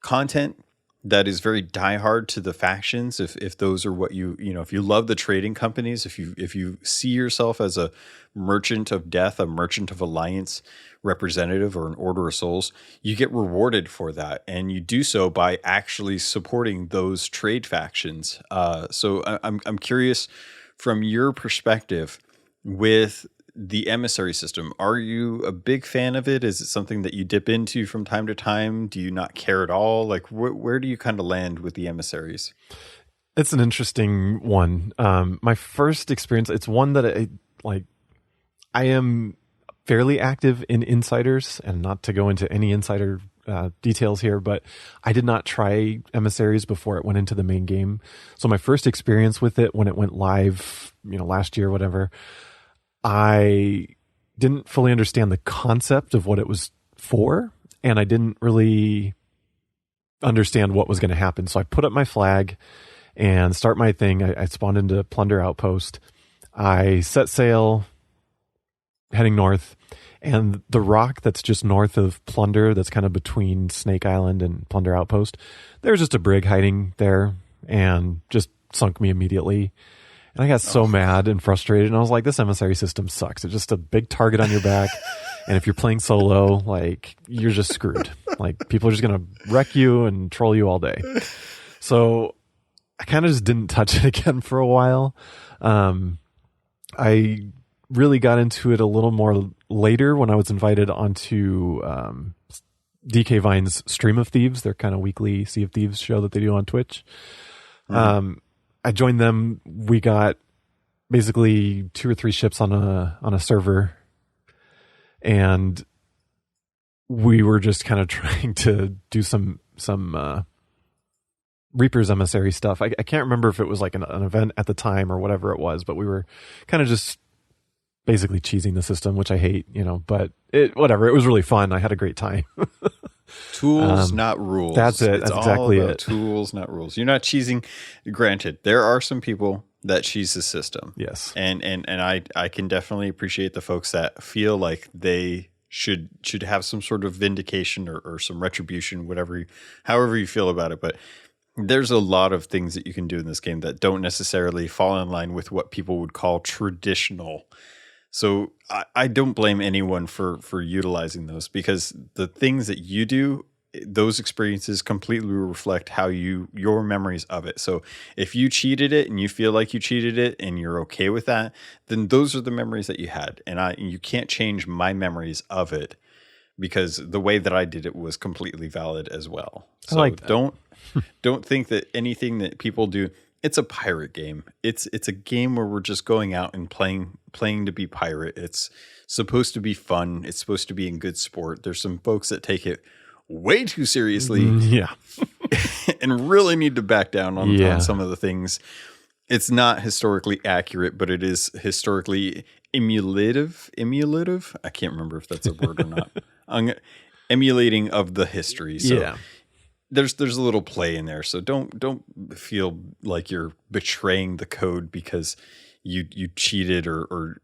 content that is very diehard to the factions. If those are what if you love the trading companies, if you see yourself as a merchant of death, a merchant of alliance representative, or an order of souls, you get rewarded for that, and you do so by actually supporting those trade factions. So I'm curious, from your perspective with the emissary system, are you a big fan of it? Is it something that you dip into from time to time? Do you not care at all? Like, where do you kind of land with the emissaries? It's an interesting one. My first experience, it's one that I am fairly active in insiders, and not to go into any insider details here, but I did not try emissaries before it went into the main game. So my first experience with it, when it went live, last year, whatever, I didn't fully understand the concept of what it was for, and I didn't really understand what was going to happen. So I put up my flag and start my thing. I spawned into Plunder Outpost. I set sail, heading north, and the rock that's just north of Plunder, that's kind of between Snake Island and Plunder Outpost, there's just a brig hiding there, and just sunk me immediately. And I got so mad and frustrated, and I was like, this emissary system sucks. It's just a big target on your back, and if you're playing solo, like, you're just screwed. Like, people are just going to wreck you and troll you all day. So I kind of just didn't touch it again for a while. I really got into it a little more later when I was invited onto DK Vine's Stream of Thieves, their kind of weekly Sea of Thieves show that they do on Twitch. I joined them. We got basically 2 or 3 ships on a server, and we were just kind of trying to do some Reaper's emissary stuff. I can't remember if it was like an event at the time or whatever it was, but we were kind of just basically cheesing the system, which I hate, but whatever. It was really fun. I had a great time. Tools, not rules. That's it. It's That's exactly all about it. Tools, not rules. You're not cheesing. Granted, there are some people that cheese the system. Yes. And I can definitely appreciate the folks that feel like they should have some sort of vindication or some retribution, however you feel about it. But there's a lot of things that you can do in this game that don't necessarily fall in line with what people would call traditional. So I don't blame anyone for utilizing those, because the things that you do, those experiences completely reflect how your memories of it. So if you cheated it and you feel like you cheated it and you're okay with that, then those are the memories that you had. And you can't change my memories of it, because the way that I did it was completely valid as well. So I like that. don't think that anything that people do, it's a pirate game. It's a game where we're just going out and playing to be pirate. It's supposed to be fun. It's supposed to be in good sport. There's some folks that take it way too seriously Yeah. and really need to back down Yeah. on some of the things. It's not historically accurate, but it is historically emulative. Emulative? I can't remember if that's a word or not. Emulating of the history. So Yeah. there's a little play in there. So don't feel like you're betraying the code because you cheated or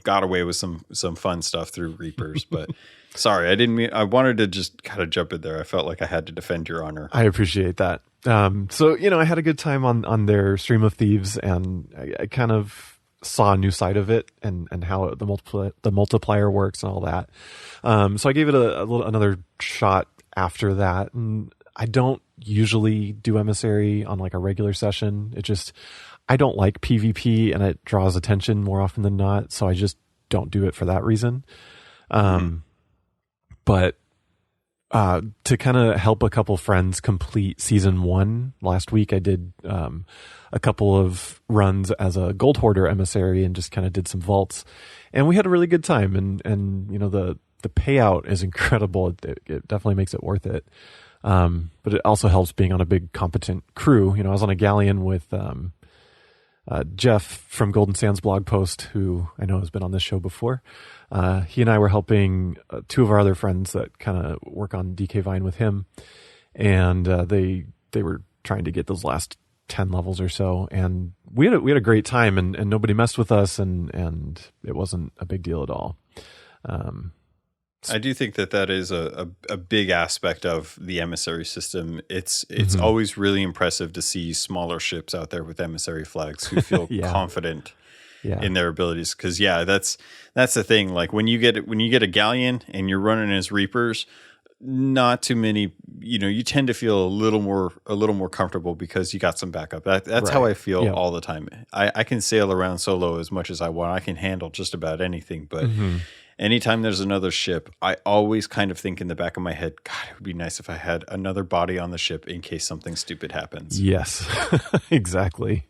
got away with some fun stuff through Reapers. But sorry, I wanted to just kind of jump in there. I felt like I had to defend your honor. I appreciate that. So, I had a good time on their stream of Thieves, and I kind of saw a new side of it and how the multiplier works and all that. So I gave it another shot after that. And I don't usually do emissary on like a regular session. I don't like PvP, and it draws attention more often than not. So I just don't do it for that reason. But to kind of help a couple friends complete season 1 last week, I did a couple of runs as a gold hoarder emissary and just kind of did some vaults, and we had a really good time. And the payout is incredible. It definitely makes it worth it. But it also helps being on a big competent crew. I was on a galleon with Jeph from Golden Sands blog post, who I know has been on this show before. He and I were helping 2 of our other friends that kind of work on DK Vine with him, and they were trying to get those last 10 levels or so, and we had a great time, and nobody messed with us, and it wasn't a big deal at all. I do think that is a big aspect of the emissary system. It's always really impressive to see smaller ships out there with emissary flags who feel confident in their abilities. Because that's the thing. Like when you get a galleon and you're running as Reapers, not too many. You tend to feel a little more comfortable because you got some backup. That's how I feel all the time. I can sail around solo as much as I want. I can handle just about anything, but. Anytime there's another ship, I always kind of think in the back of my head, God, it would be nice if I had another body on the ship in case something stupid happens. Yes, exactly.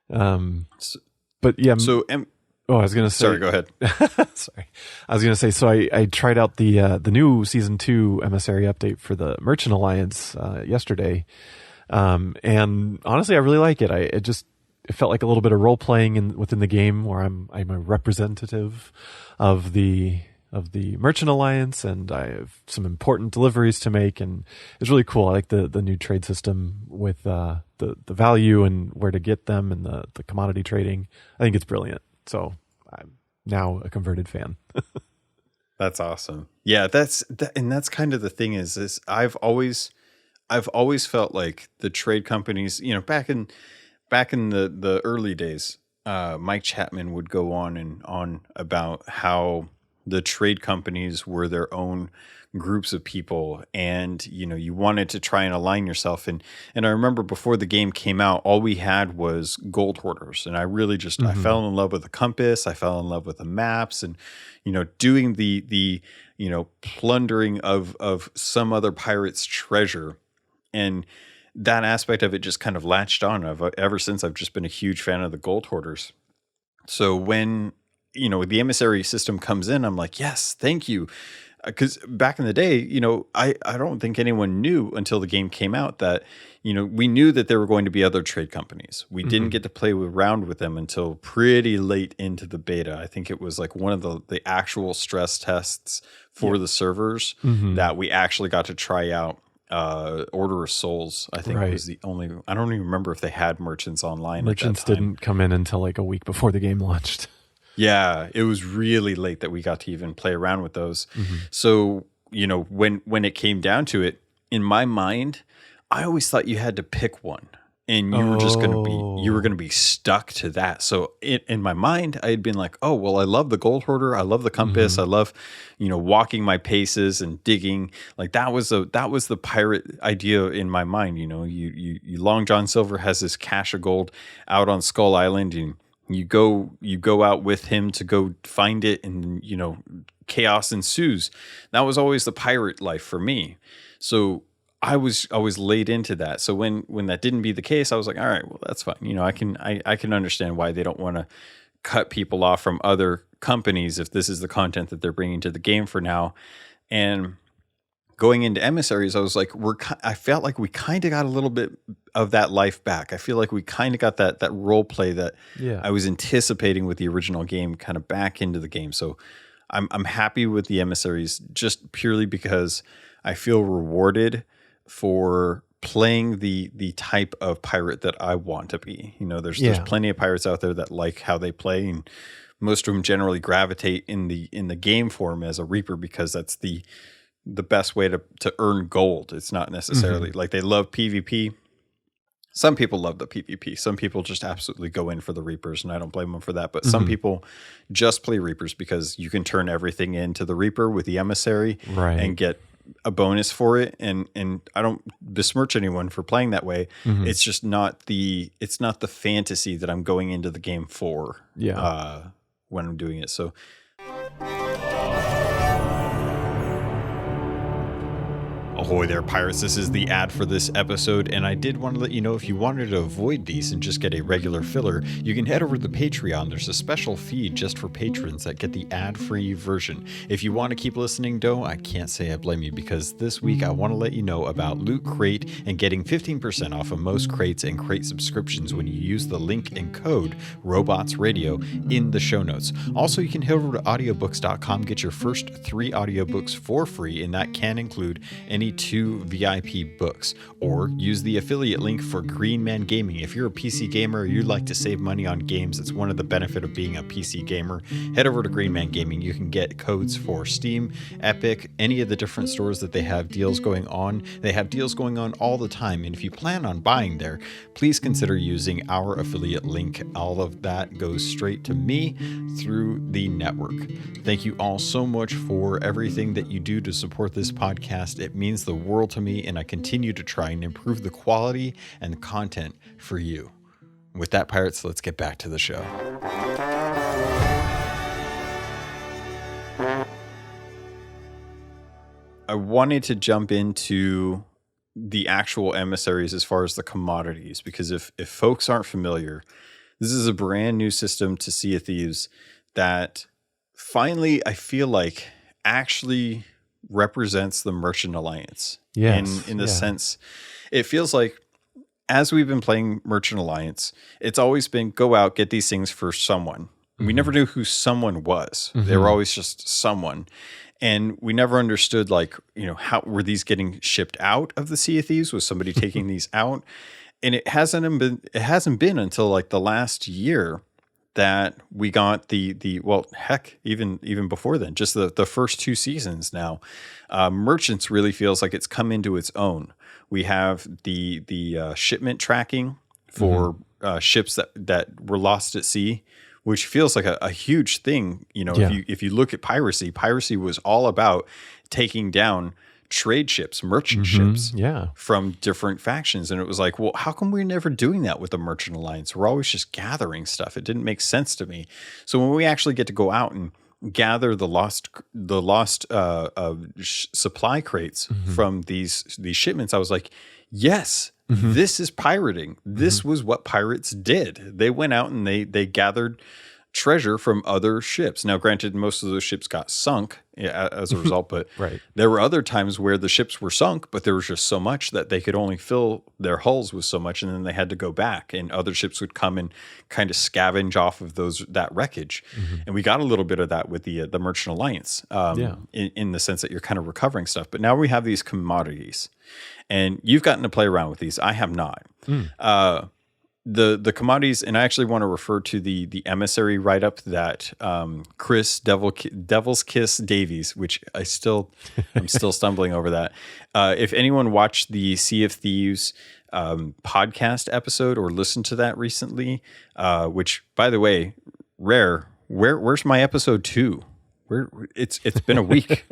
But yeah. So, I was going to say. Sorry, go ahead. Sorry, I was going to say. So I tried out the new season 2 emissary update for the Merchant Alliance yesterday, and honestly, I really like it. It felt like a little bit of role playing within the game, where I'm a representative of the Merchant Alliance, and I have some important deliveries to make, and it's really cool. I like the new trade system with the value and where to get them, and the commodity trading. I think it's brilliant. So I'm now a converted fan. That's awesome. Yeah, that's kind of the thing is I've always felt like the trade companies, back in the early days, Mike Chapman would go on and on about how the trade companies were their own groups of people, and you wanted to try and align yourself. And I remember before the game came out, all we had was gold hoarders, and I really just I fell in love with the compass. I fell in love with the maps, and doing the plundering of some other pirate's treasure. And that aspect of it just kind of latched on. Ever since, I've just been a huge fan of the gold hoarders. So when the emissary system comes in, I'm like, yes, thank you. Because back in the day, I don't think anyone knew until the game came out that we knew that there were going to be other trade companies. We didn't get to play around with them until pretty late into the beta. I think it was like one of the actual stress tests for the servers that we actually got to try out. Order of Souls, I think, was the only. I don't even remember if they had merchants online. Merchants didn't come in until like a week before the game launched. Yeah, it was really late that we got to even play around with those. So when it came down to it, in my mind, I always thought you had to pick one. And you were going to be stuck to that. So in my mind, I had been like, oh, well, I love the gold hoarder. I love the compass. I love, walking my paces and digging. Like that was the pirate idea in my mind. You Long John Silver has this cache of gold out on Skull Island, and you go out with him to go find it, and, chaos ensues. That was always the pirate life for me. So I was laid into that. So when that didn't be the case, I was like, all right, well, that's fine. I can understand why they don't want to cut people off from other companies if this is the content that they're bringing to the game for now. And going into emissaries, I was like, I felt like we kind of got a little bit of that life back. I feel like we kind of got that role play that I was anticipating with the original game kind of back into the game. So I'm happy with the emissaries just purely because I feel rewarded for playing the type of pirate that I want to be. There's plenty of pirates out there that like how they play, and most of them generally gravitate in the game form as a Reaper because that's the best way to earn gold. It's not necessarily like they love PvP. Some people love the PvP. Some people just absolutely go in for the Reapers, and I don't blame them for that. But some people just play Reapers because you can turn everything into the Reaper with the emissary and get a bonus for it. And I don't besmirch anyone for playing that way. It's just not the fantasy that I'm going into the game for when I'm doing it. So Ahoy there, pirates. This is the ad for this episode, and I did want to let you know if you wanted to avoid these and just get a regular filler, you can head over to the Patreon. There's a special feed just for patrons that get the ad-free version. If you want to keep listening, though, I can't say I blame you, because this week I want to let you know about Loot Crate and getting 15% off of most crates and crate subscriptions when you use the link and code RobotsRadio in the show notes. Also, you can head over to audiobooks.com, get your first 3 audiobooks for free, and that can include any 2 VIP books, or use the affiliate link for Green Man Gaming. If you're a PC gamer or you'd like to save money on games, it's one of the benefits of being a PC gamer. Head over to Green Man Gaming. You can get codes for Steam, Epic, any of the different stores that they have deals going on. They have deals going on all the time, and if you plan on buying there, please consider using our affiliate link. All of that goes straight to me through the network. Thank you all so much for everything that you do to support this podcast. It means the world to me, and I continue to try and improve the quality and the content for you. With that, pirates, let's get back to the show. I wanted to jump into the actual emissaries as far as the commodities, because if folks aren't familiar, this is a brand new system to Sea of Thieves that finally, I feel like, actually represents the Merchant Alliance. In the sense, it feels like as we've been playing Merchant Alliance, it's always been go out, get these things for someone. We never knew who someone was. They were always just someone. And we never understood, how were these getting shipped out of the Sea of Thieves? Was somebody taking these out? And it hasn't been until like the last year that we got even before then, just the first 2 seasons now. Merchants really feels like it's come into its own. We have the shipment tracking for ships that were lost at sea, which feels like a huge thing. If you look at piracy was all about taking down trade ships, merchant ships from different factions. And it was like, well, how come we're never doing that with the Merchant Alliance? We're always just gathering stuff. It didn't make sense to me. So when we actually get to go out and gather the lost supply crates from these shipments, I was like, yes, this is pirating. This was what pirates did. They went out and they gathered treasure from other ships. Now, granted, most of those ships got sunk as a result, but there were other times where the ships were sunk, but there was just so much that they could only fill their hulls with so much, and then they had to go back, and other ships would come and kind of scavenge off of that wreckage. And we got a little bit of that with the Merchant Alliance, in the sense that you're kind of recovering stuff. But now we have these commodities, and you've gotten to play around with these. I have not. the commodities, and I actually want to refer to the emissary write up that Chris Devil's Kiss Davies, which I'm still stumbling over that. If anyone watched the Sea of Thieves podcast episode or listened to that recently, which by the way, Rare, where's my episode 2? It's been a week.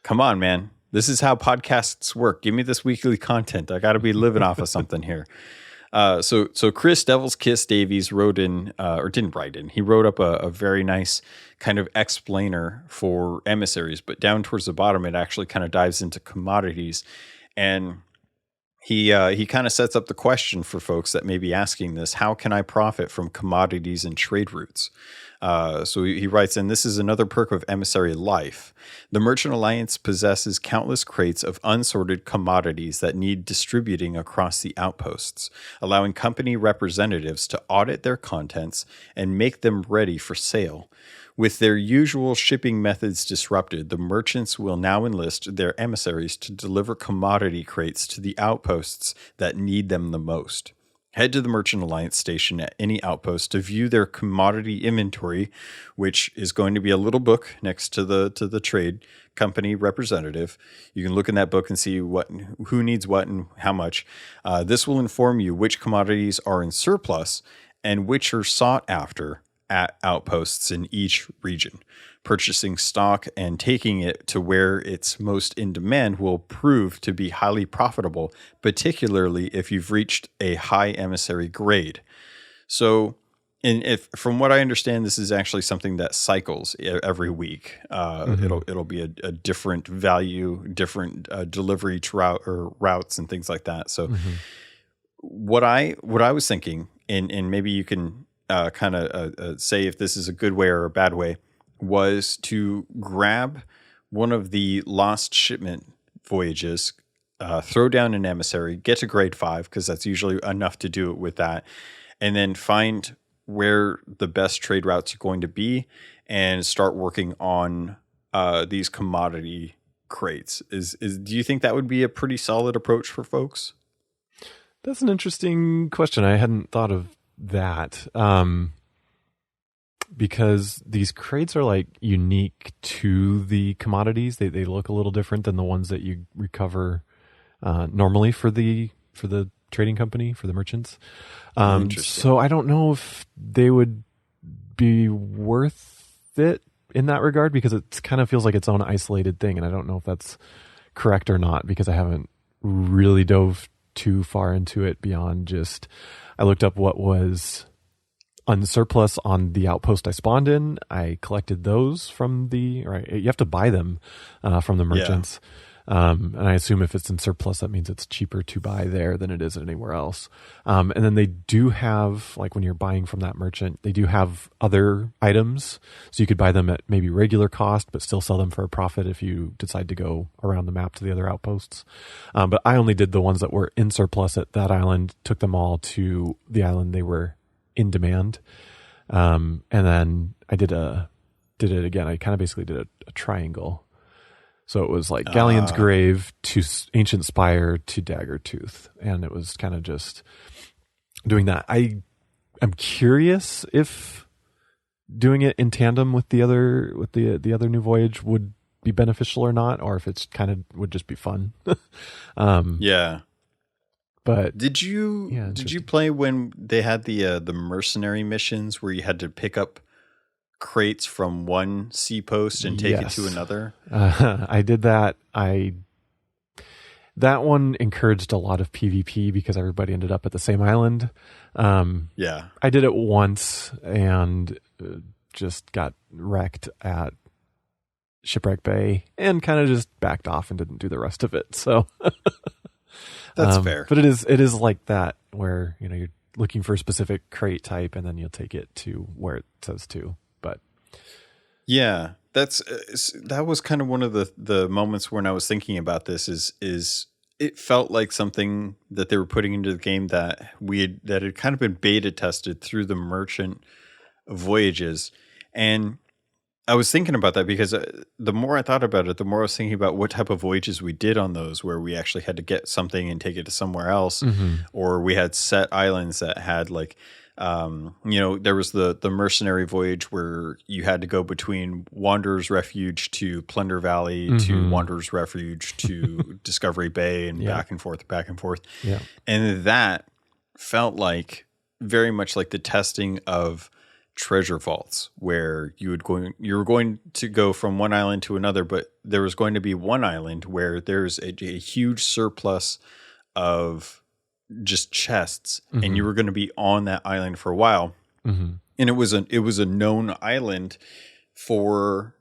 Come on, man. This is how podcasts work. Give me this weekly content. I got to be living off of something here. So Chris Devil's Kiss Davies wrote in, or didn't write in, he wrote up a very nice kind of explainer for emissaries, but down towards the bottom, it actually kind of dives into commodities. And he kind of sets up the question for folks that may be asking this: how can I profit from commodities and trade routes? So he writes in, this is another perk of emissary life. The Merchant Alliance possesses countless crates of unsorted commodities that need distributing across the outposts, allowing company representatives to audit their contents and make them ready for sale. With their usual shipping methods disrupted, the merchants will now enlist their emissaries to deliver commodity crates to the outposts that need them the most. Head to the Merchant Alliance station at any outpost to view their commodity inventory, which is going to be a little book next to the trade company representative. You can look in that book and see who needs what and how much. This will inform you which commodities are in surplus and which are sought after at outposts in each region. Purchasing stock and taking it to where it's most in demand will prove to be highly profitable, particularly if you've reached a high emissary grade. So, if from what I understand, this is actually something that cycles every week. It'll be a different value, different delivery routes and things like that. So, what I was thinking, and maybe you can kind of say if this is a good way or a bad way, was to grab one of the lost shipment voyages, throw down an emissary, get to grade 5, because that's usually enough to do it with that, and then find where the best trade routes are going to be and start working on these commodity crates. Do you think that would be a pretty solid approach for folks? That's an interesting question. I hadn't thought of that. Because these crates are like unique to the commodities. They look a little different than the ones that you recover normally for the trading company, for the merchants. So I don't know if they would be worth it in that regard, because it kind of feels like its own isolated thing. And I don't know if that's correct or not, because I haven't really dove too far into it beyond just, I looked up what was on surplus on the outpost I spawned in. I collected those from you have to buy them from the merchants. Yeah. And I assume if it's in surplus, that means it's cheaper to buy there than it is anywhere else. And then they do have, like when you're buying from that merchant, they do have other items. So you could buy them at maybe regular cost, but still sell them for a profit if you decide to go around the map to the other outposts. But I only did the ones that were in surplus at that island, took them all to the island they were in demand. And then I did it again. I kind of basically did a triangle. So it was like Galleon's Grave to Ancient Spire to Dagger Tooth. And it was kind of just doing that. I'm curious if doing it in tandem with the other new voyage would be beneficial or not, or if it's kind of would just be fun. Yeah. But did you play when they had the mercenary missions where you had to pick up crates from one sea post and take it to another? I did that. That one encouraged a lot of PvP because everybody ended up at the same island. Yeah, I did it once and just got wrecked at Shipwreck Bay and kind of just backed off and didn't do the rest of it. So. That's fair. But it is like that where, you're looking for a specific crate type and then you'll take it to where it says to. But yeah, that was kind of one of the moments when I was thinking about this is it felt like something that they were putting into the game that had kind of been beta tested through the merchant voyages. And I was thinking about that because the more I thought about it, the more I was thinking about what type of voyages we did on those, where we actually had to get something and take it to somewhere else, or we had set islands that had like, there was the mercenary voyage where you had to go between Wanderer's Refuge to Plunder Valley to Wanderer's Refuge to Discovery Bay and back and forth, back and forth. Yeah. And that felt like very much like the testing of treasure vaults, where you were going to go from one island to another, but there was going to be one island where there's a huge surplus of just chests, and you were going to be on that island for a while. And it was a known island for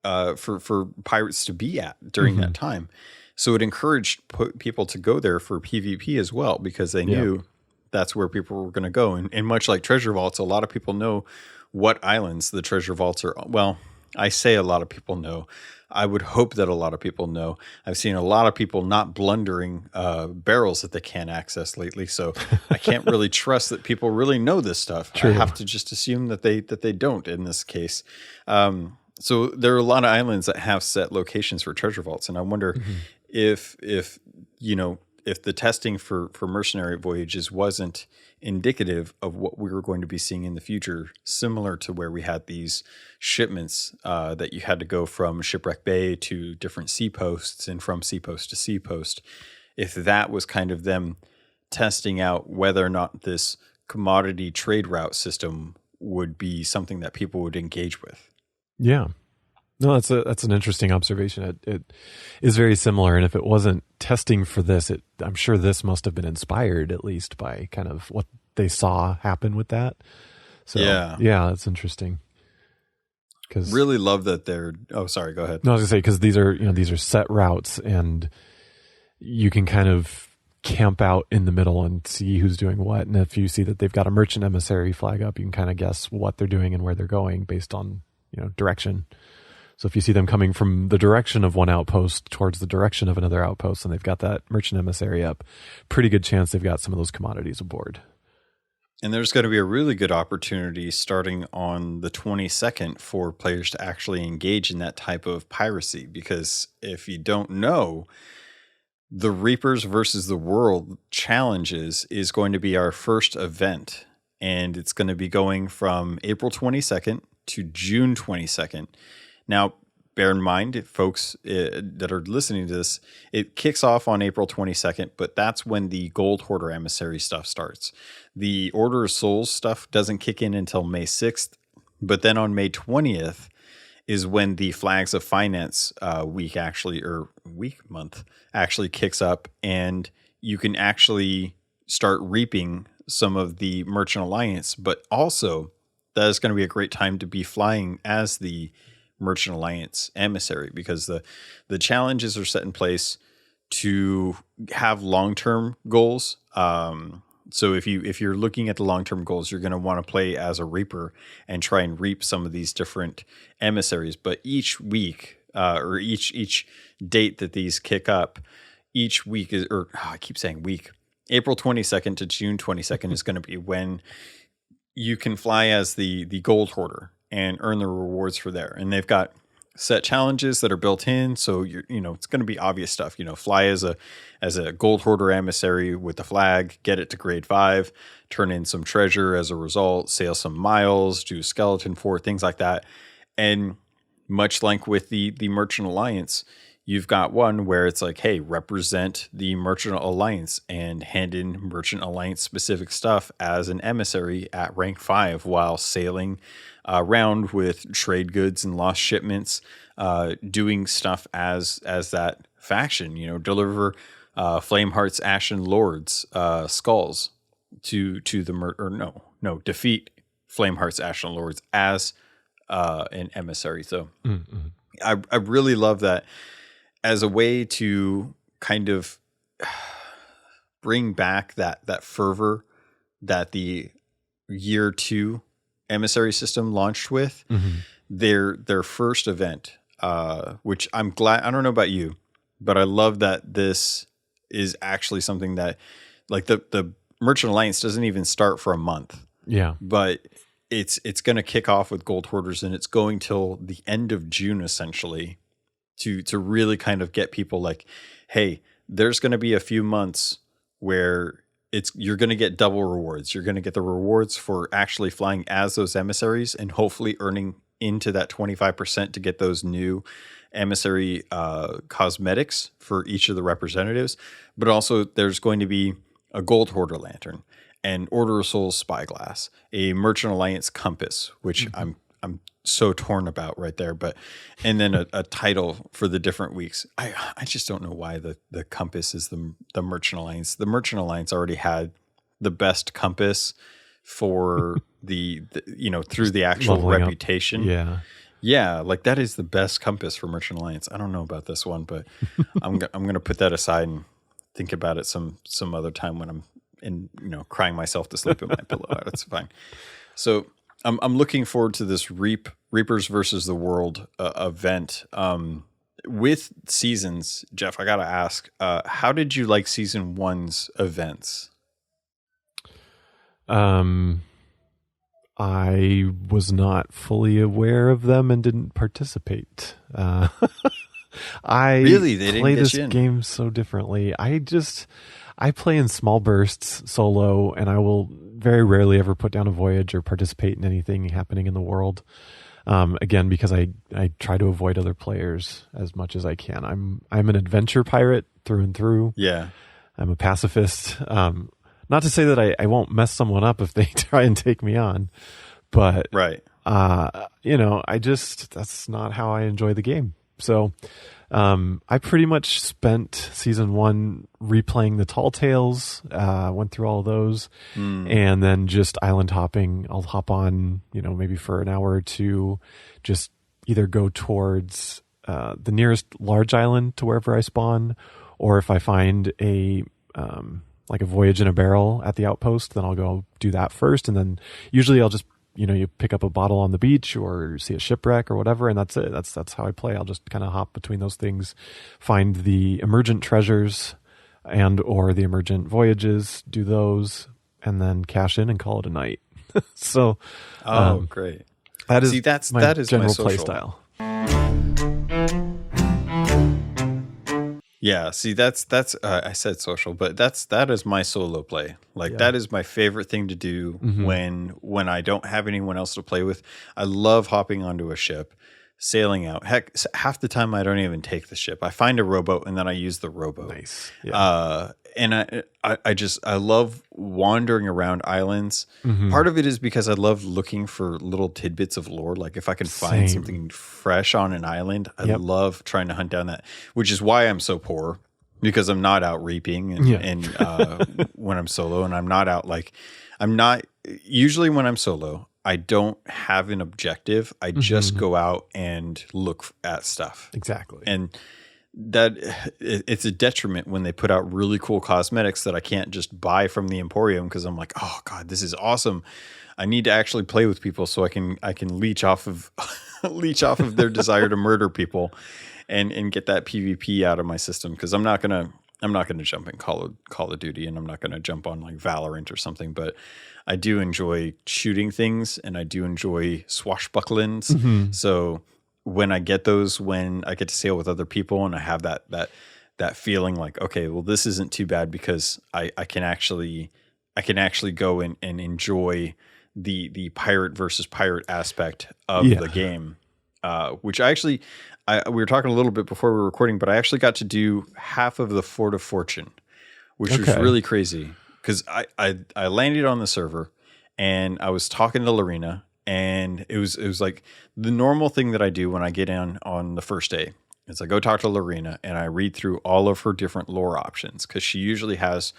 pirates to be at during that time. So it encouraged people to go there for PvP as well, because they knew that's where people were going to go. And much like treasure vaults, a lot of people know what islands the treasure vaults are. Well, I say a lot of people know. I would hope that a lot of people know. I've seen a lot of people not blundering barrels that they can't access lately, so I can't really trust that people really know this stuff. True. I have to just assume that they don't in this case. So there are a lot of islands that have set locations for treasure vaults, and I wonder if the testing for mercenary voyages wasn't indicative of what we were going to be seeing in the future, similar to where we had these shipments that you had to go from Shipwreck Bay to different sea posts and from sea post to sea post. If that was kind of them testing out whether or not this commodity trade route system would be something that people would engage with. Yeah. No, that's an interesting observation. It is very similar, and if it wasn't testing for this, I'm sure this must have been inspired at least by kind of what they saw happen with that. So yeah, that's interesting. Because really love that they're. Oh, sorry, go ahead. No, I was gonna say because these are set routes, and you can kind of camp out in the middle and see who's doing what. And if you see that they've got a merchant emissary flag up, you can kind of guess what they're doing and where they're going based on direction. So if you see them coming from the direction of one outpost towards the direction of another outpost, and they've got that merchant emissary up, pretty good chance they've got some of those commodities aboard. And there's going to be a really good opportunity starting on the 22nd for players to actually engage in that type of piracy. Because if you don't know, the Reapers versus the World Challenges is going to be our first event. And it's going to be going from April 22nd to June 22nd. Now, bear in mind, folks that are listening to this, it kicks off on April 22nd, but that's when the Gold Hoarder Emissary stuff starts. The Order of Souls stuff doesn't kick in until May 6th, but then on May 20th is when the Flags of Finance month actually kicks up, and you can actually start reaping some of the Merchant Alliance, but also that is going to be a great time to be flying as the Merchant Alliance emissary, because the challenges are set in place to have long-term goals. So if you're looking at the long-term goals, you're going to want to play as a Reaper and try and reap some of these different emissaries. But each week or each date that these kick up, each week is, I keep saying week, April 22nd to June 22nd is going to be when you can fly as the Gold Hoarder and earn the rewards for there. And they've got set challenges that are built in. So it's going to be obvious stuff, fly as a Gold Hoarder emissary with the flag, get it to grade 5, turn in some treasure as a result, sail some miles, do skeleton fort, things like that. And much like with the Merchant Alliance, you've got one where it's like, hey, represent the Merchant Alliance and hand in Merchant Alliance specific stuff as an emissary at rank 5 while sailing around with trade goods and lost shipments, doing stuff as that faction, deliver Flameheart's Ashen Lord's skulls to the defeat Flameheart's Ashen Lords as an emissary. So I really love that as a way to kind of bring back that fervor that the year 2 emissary system launched with. Their first event, which I'm glad, I don't know about you, but I love that this is actually something that, like, the Merchant Alliance doesn't even start for a month. Yeah. But it's going to kick off with Gold Hoarders, and it's going till the end of June essentially to really kind of get people like, hey, there's going to be a few months where you're going to get double rewards. You're going to get the rewards for actually flying as those emissaries and hopefully earning into that 25% to get those new emissary cosmetics for each of the representatives. But also there's going to be a Gold Hoarder Lantern, an Order of Souls Spyglass, a Merchant Alliance Compass, which I'm so torn about right there. But and then a title for the different weeks. I just don't know why the Compass is the Merchant Alliance. The Merchant Alliance already had the best compass for the through the actual reputation. Up. Yeah, like that is the best compass for Merchant Alliance. I don't know about this one, but I'm gonna put that aside and think about it some other time when I'm crying myself to sleep in my pillow. That's fine. So I'm looking forward to this Reapers versus the World event. With seasons, Jeph, I gotta ask, how did you like season 1's events? I was not fully aware of them and didn't participate. I play this game so differently. I play in small bursts solo, and I will very rarely ever put down a voyage or participate in anything happening in the world. Again, because I try to avoid other players as much as I can. I'm an adventure pirate through and through. Yeah. I'm a pacifist. Not to say that I won't mess someone up if they try and take me on, but right. That's not how I enjoy the game. So, I pretty much spent season 1 replaying the Tall Tales, went through all of those, and then just island hopping. I'll hop on, maybe for an hour or two, just either go towards the nearest large island to wherever I spawn, or if I find like a voyage in a barrel at the outpost, then I'll go do that first. And then usually I'll just, you pick up a bottle on the beach or see a shipwreck or whatever. And that's it. That's how I play. I'll just kind of hop between those things, find the emergent treasures or the emergent voyages, do those, and then cash in and call it a night. So, great. That is my general play style. Yeah, see, that's I said social, but that is my solo play. Like that is my favorite thing to do when I don't have anyone else to play with. I love hopping onto a ship, sailing out. Heck, half the time I don't even take the ship. I find a rowboat and then I use the rowboat. Nice. Yeah. And I love wandering around islands. Part of it is because I love looking for little tidbits of lore. Like if I can find something fresh on an island, I love trying to hunt down that, which is why I'm so poor, because I'm not out reaping and when I'm solo, and I'm not out usually when I'm solo, I don't have an objective. I just go out and look at stuff. Exactly. And that it's a detriment when they put out really cool cosmetics that I can't just buy from the Emporium, because I'm like, oh God, this is awesome. I need to actually play with people so I can leech off of their desire to murder people and get that PvP out of my system, because I'm not gonna jump in Call of Duty, and I'm not gonna jump on like Valorant or something, but I do enjoy shooting things and I do enjoy swashbucklings. So when I get those, when I get to sail with other people and I have that feeling like, okay, well, this isn't too bad, because I can actually go and enjoy the pirate versus pirate aspect of the game, which we were talking a little bit before we were recording, but I actually got to do half of the Fort of Fortune, which was really crazy, because I landed on the server and I was talking to Lorena. And it was like the normal thing that I do when I get on the first day is I go talk to Lorena and I read through all of her different lore options, because she usually has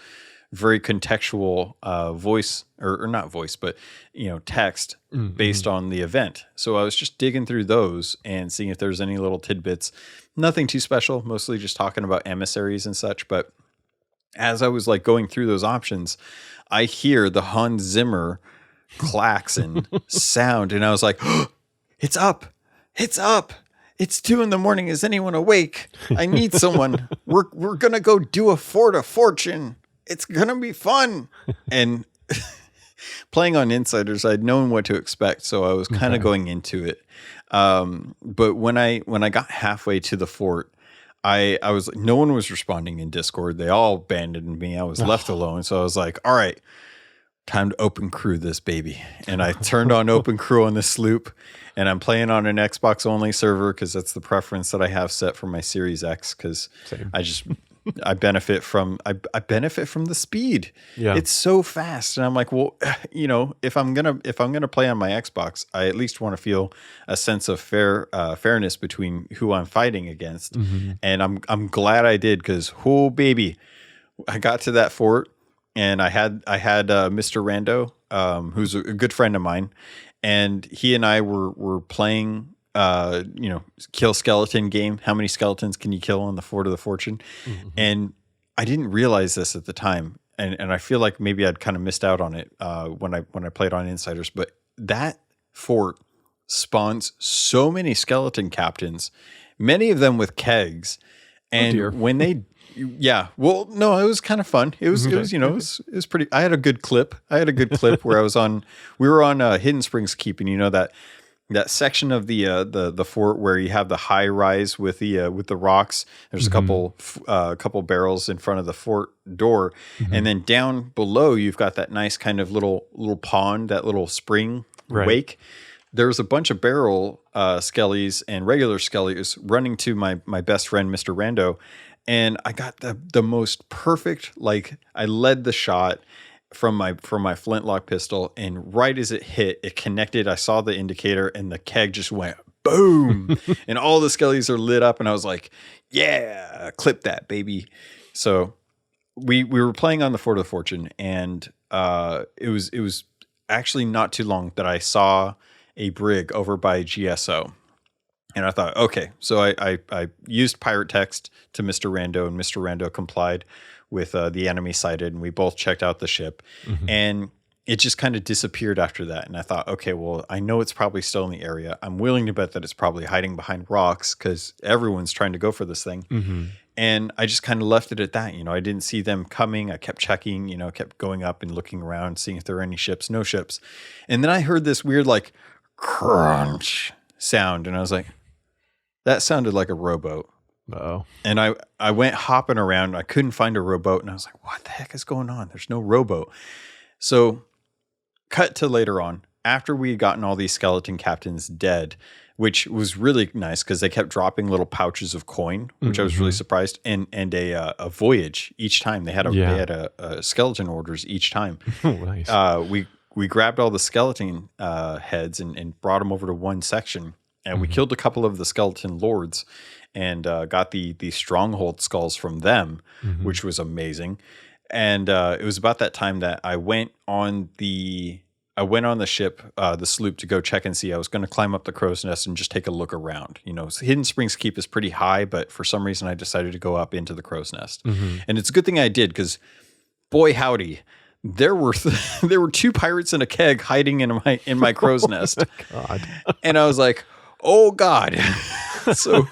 very contextual voice or not voice, but text based on the event. So I was just digging through those and seeing if there's any little tidbits. Nothing too special, mostly just talking about emissaries and such. But as I was like going through those options, I hear the Hans Zimmer klaxon sound, and I was like, oh, it's up, it's 2 a.m. Is anyone awake? I need someone. We're gonna go do a Fort of Fortune. It's gonna be fun. And playing on Insiders, I'd known what to expect, so I was kind of going into it. But when I got halfway to the fort, I was no one was responding in Discord. They all abandoned me. I was left alone. So I was like, all right, time to open crew this baby. And I turned on open crew on the sloop, and I'm playing on an Xbox only server because that's the preference that I have set for my Series X, because I benefit from the speed. Yeah. It's so fast. And I'm like, well, if I'm gonna play on my Xbox, I at least want to feel a sense of fairness between who I'm fighting against. Mm-hmm. And I'm glad I did, because baby, I got to that fort and I had Mr. Rando, who's a good friend of mine, and he and I were playing kill skeleton game. How many skeletons can you kill on the Fort of the Fortune? Mm-hmm. And I didn't realize this at the time. And I feel like maybe I'd kind of missed out on it when I played on Insiders, but that fort spawns so many skeleton captains, many of them with kegs. And when they, well, no, it was kind of fun. It was pretty, I had a good clip. Where we were on Hidden Springs Keep, and that section of the fort where you have the high rise with the rocks. There's a couple barrels in front of the fort door, and then down below you've got that nice kind of little pond, that little spring wake. There's a bunch of barrel skellies and regular skellies running to my best friend Mr. Rando, and I got the most perfect. Like, I led the shot from my flintlock pistol, and right as it hit, it connected. I saw the indicator, and the keg just went boom, and all the skellies are lit up, and I was like, yeah, clip that, baby. So we were playing on the Fort of the Fortune, and it was actually not too long that I saw a brig over by GSO. And I thought, okay, so I used pirate text to Mr. Rando, and Mr. Rando complied with the enemy sighted, and we both checked out the ship. Mm-hmm. And it just kind of disappeared after that. And I thought, okay, well, I know it's probably still in the area. I'm willing to bet that it's probably hiding behind rocks, because everyone's trying to go for this thing. Mm-hmm. And I just kind of left it at that. I didn't see them coming. I kept checking, kept going up and looking around, seeing if there were any ships. No ships. And then I heard this weird, like, crunch sound. And I was like, that sounded like a rowboat. Uh-oh. And I went hopping around. I couldn't find a rowboat, and I was like, what the heck is going on? There's no rowboat. So cut to later on, after we had gotten all these skeleton captains dead, which was really nice because they kept dropping little pouches of coin, which I was really surprised, and a voyage each time. They had a skeleton orders each time. Nice. We grabbed all the skeleton heads and brought them over to one section, and we killed a couple of the skeleton lords, and got the stronghold skulls from them, which was amazing. And it was about that time that I went on the ship, the sloop, to go check and see. I was going to climb up the crow's nest and just take a look around. Hidden Springs Keep is pretty high, but for some reason I decided to go up into the crow's nest. And it's a good thing I did, because boy howdy, there were two pirates in a keg hiding in my crow's nest. God. And I was like, oh God. So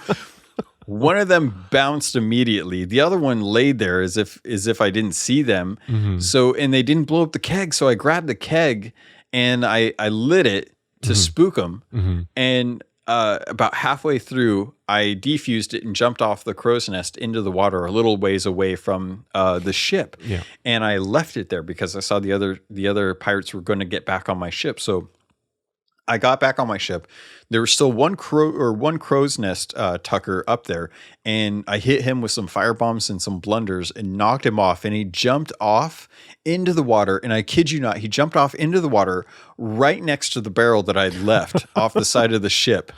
one of them bounced immediately. The other one laid there as if I didn't see them. So, and they didn't blow up the keg. So I grabbed the keg and I lit it to spook them. And about halfway through, I defused it and jumped off the crow's nest into the water a little ways away from the ship. Yeah. And I left it there because I saw the other pirates were going to get back on my ship. So I got back on my ship. There was still one crow's nest Tucker up there, and I hit him with some firebombs and some blunders and knocked him off, and he jumped off into the water, and I kid you not, he jumped off into the water right next to the barrel that I'd left off the side of the ship.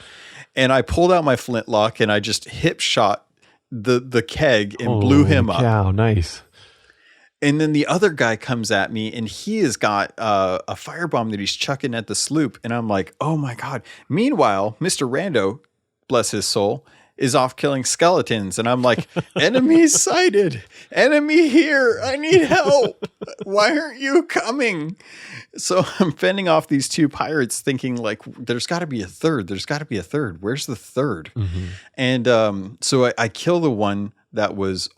And I pulled out my flintlock and I just hip shot the keg and blew him up. Wow, nice. And then the other guy comes at me, and he has got a firebomb that he's chucking at the sloop. And I'm like, oh my God. Meanwhile, Mr. Rando, bless his soul, is off killing skeletons. And I'm like, enemy sighted, enemy here. I need help. Why aren't you coming? So I'm fending off these two pirates thinking like, there's gotta be a third. Where's the third? And so I kill the one that was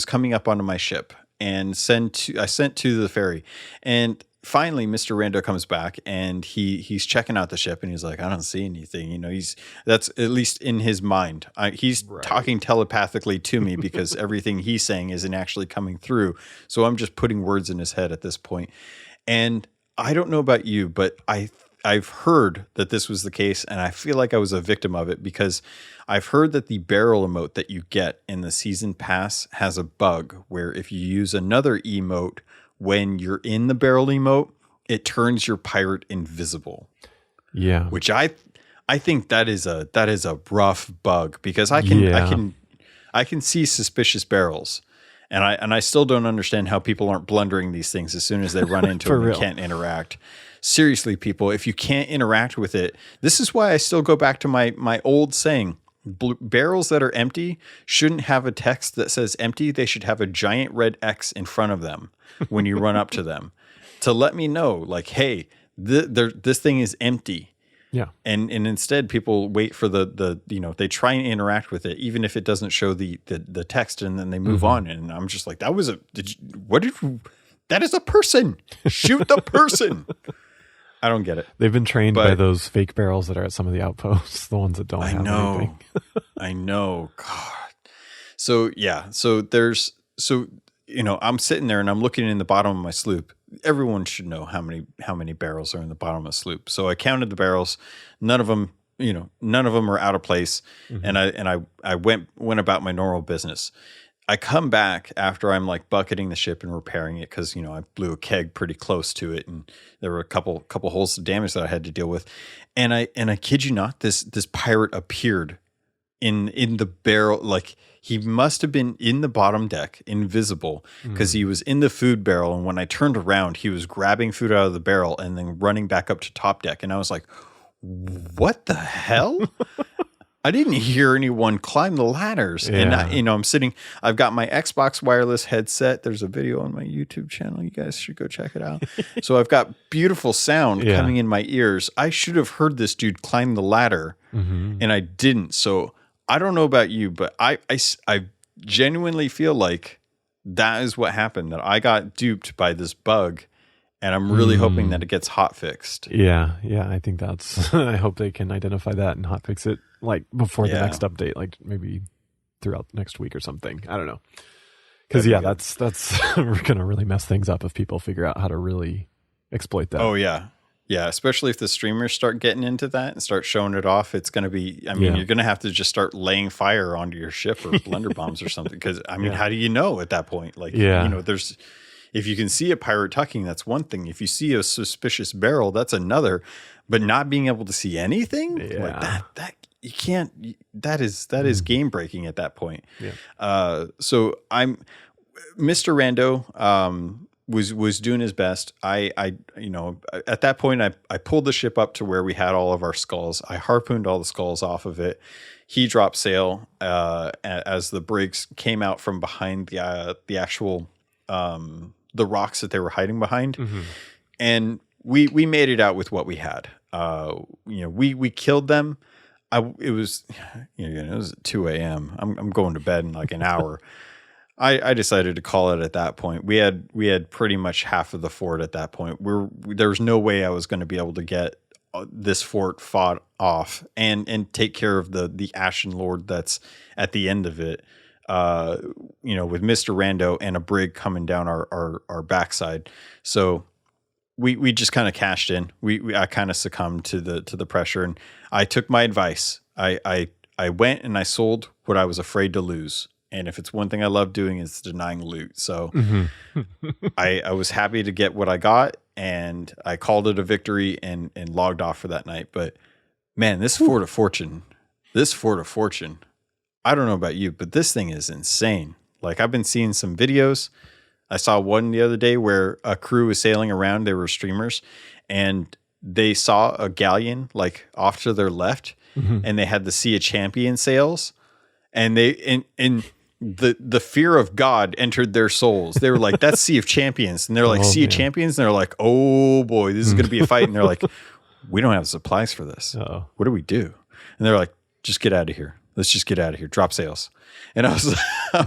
coming up onto my ship. And I sent to the ferry. And finally Mr. Rando comes back and he's checking out the ship and he's like, I don't see anything. You know, that's at least in his mind. He's talking telepathically to me because everything he's saying isn't actually coming through. So I'm just putting words in his head at this point. And I don't know about you, but I've heard that this was the case, and I feel like I was a victim of it because I've heard that the barrel emote that you get in the season pass has a bug where if you use another emote when you're in the barrel emote, it turns your pirate invisible. Yeah. Which I think that is a rough bug because I can see suspicious barrels. And I still don't understand how people aren't blundering these things as soon as they run into them and can't interact. Seriously, people, if you can't interact with it, this is why I still go back to my old saying. Barrels that are empty shouldn't have a text that says empty. They should have a giant red X in front of them when you run up to them to let me know, like, hey, this thing is empty. Yeah. And instead people wait for the they try and interact with it, even if it doesn't show the text, and then they move on. And I'm just like, that is a person. Shoot the person. I don't get it. They've been trained by those fake barrels that are at some of the outposts, the ones that don't have anything. I know. God. So yeah. I'm sitting there and I'm looking in the bottom of my sloop. Everyone should know how many barrels are in the bottom of a sloop. So I counted the barrels. None of them are out of place. Mm-hmm. And I went about my normal business. I come back after I'm like bucketing the ship and repairing it because, I blew a keg pretty close to it and there were a couple holes of damage that I had to deal with. And I kid you not, this pirate appeared in the barrel. Like he must have been in the bottom deck, invisible, because he was in the food barrel. And when I turned around, he was grabbing food out of the barrel and then running back up to top deck. And I was like, what the hell? I didn't hear anyone climb the ladders. Yeah. And I'm sitting, I've got my Xbox wireless headset. There's a video on my YouTube channel. You guys should go check it out. So I've got beautiful sound coming in my ears. I should have heard this dude climb the ladder and I didn't. So I don't know about you, but I genuinely feel like that is what happened, that I got duped by this bug. And I'm really hoping that it gets hot fixed. Yeah. I think I hope they can identify that and hot fix it like before the next update, like maybe throughout next week or something. I don't know. Because that's going to really mess things up if people figure out how to really exploit that. Oh yeah. Yeah. Especially if the streamers start getting into that and start showing it off. It's going to be, you're going to have to just start laying fire onto your ship or blunder bombs or something. Because how do you know at that point? Like, if you can see a pirate tucking, that's one thing. If you see a suspicious barrel, that's another. But not being able to see anything like that you can't. That is game breaking at that point. Yeah. So Mr. Rando was doing his best. I at that point I pulled the ship up to where we had all of our skulls. I harpooned all the skulls off of it. He dropped sail as the brigs came out from behind the actual. The rocks that they were hiding behind. Mm-hmm. And we made it out with what we had. We killed them. It was 2 a.m. I'm going to bed in like an hour. I decided to call it at that point. We had pretty much half of the fort at that point. There was no way I was going to be able to get this fort fought off and take care of the Ashen Lord that's at the end of it. With Mr. Rando and a brig coming down our backside. So we just kind of cashed in. I kind of succumbed to the pressure, and I took my advice. I went and I sold what I was afraid to lose. And if it's one thing I love doing, is denying loot. So I was happy to get what I got, and I called it a victory and logged off for that night. But man, this Fort of Fortune, I don't know about you, but this thing is insane. Like, I've been seeing some videos. I saw one the other day where a crew was sailing around. They were streamers, and they saw a galleon like off to their left, and they had the Sea of Champions sails, and the fear of God entered their souls. They were like, "That's Sea of Champions," and they're like, "Sea of Champions," and they're like, "Oh boy, this is going to be a fight." And they're like, "We don't have supplies for this. Uh-oh. What do we do?" And they're like, "Just get out of here. Let's just get out of here. Drop sails." And I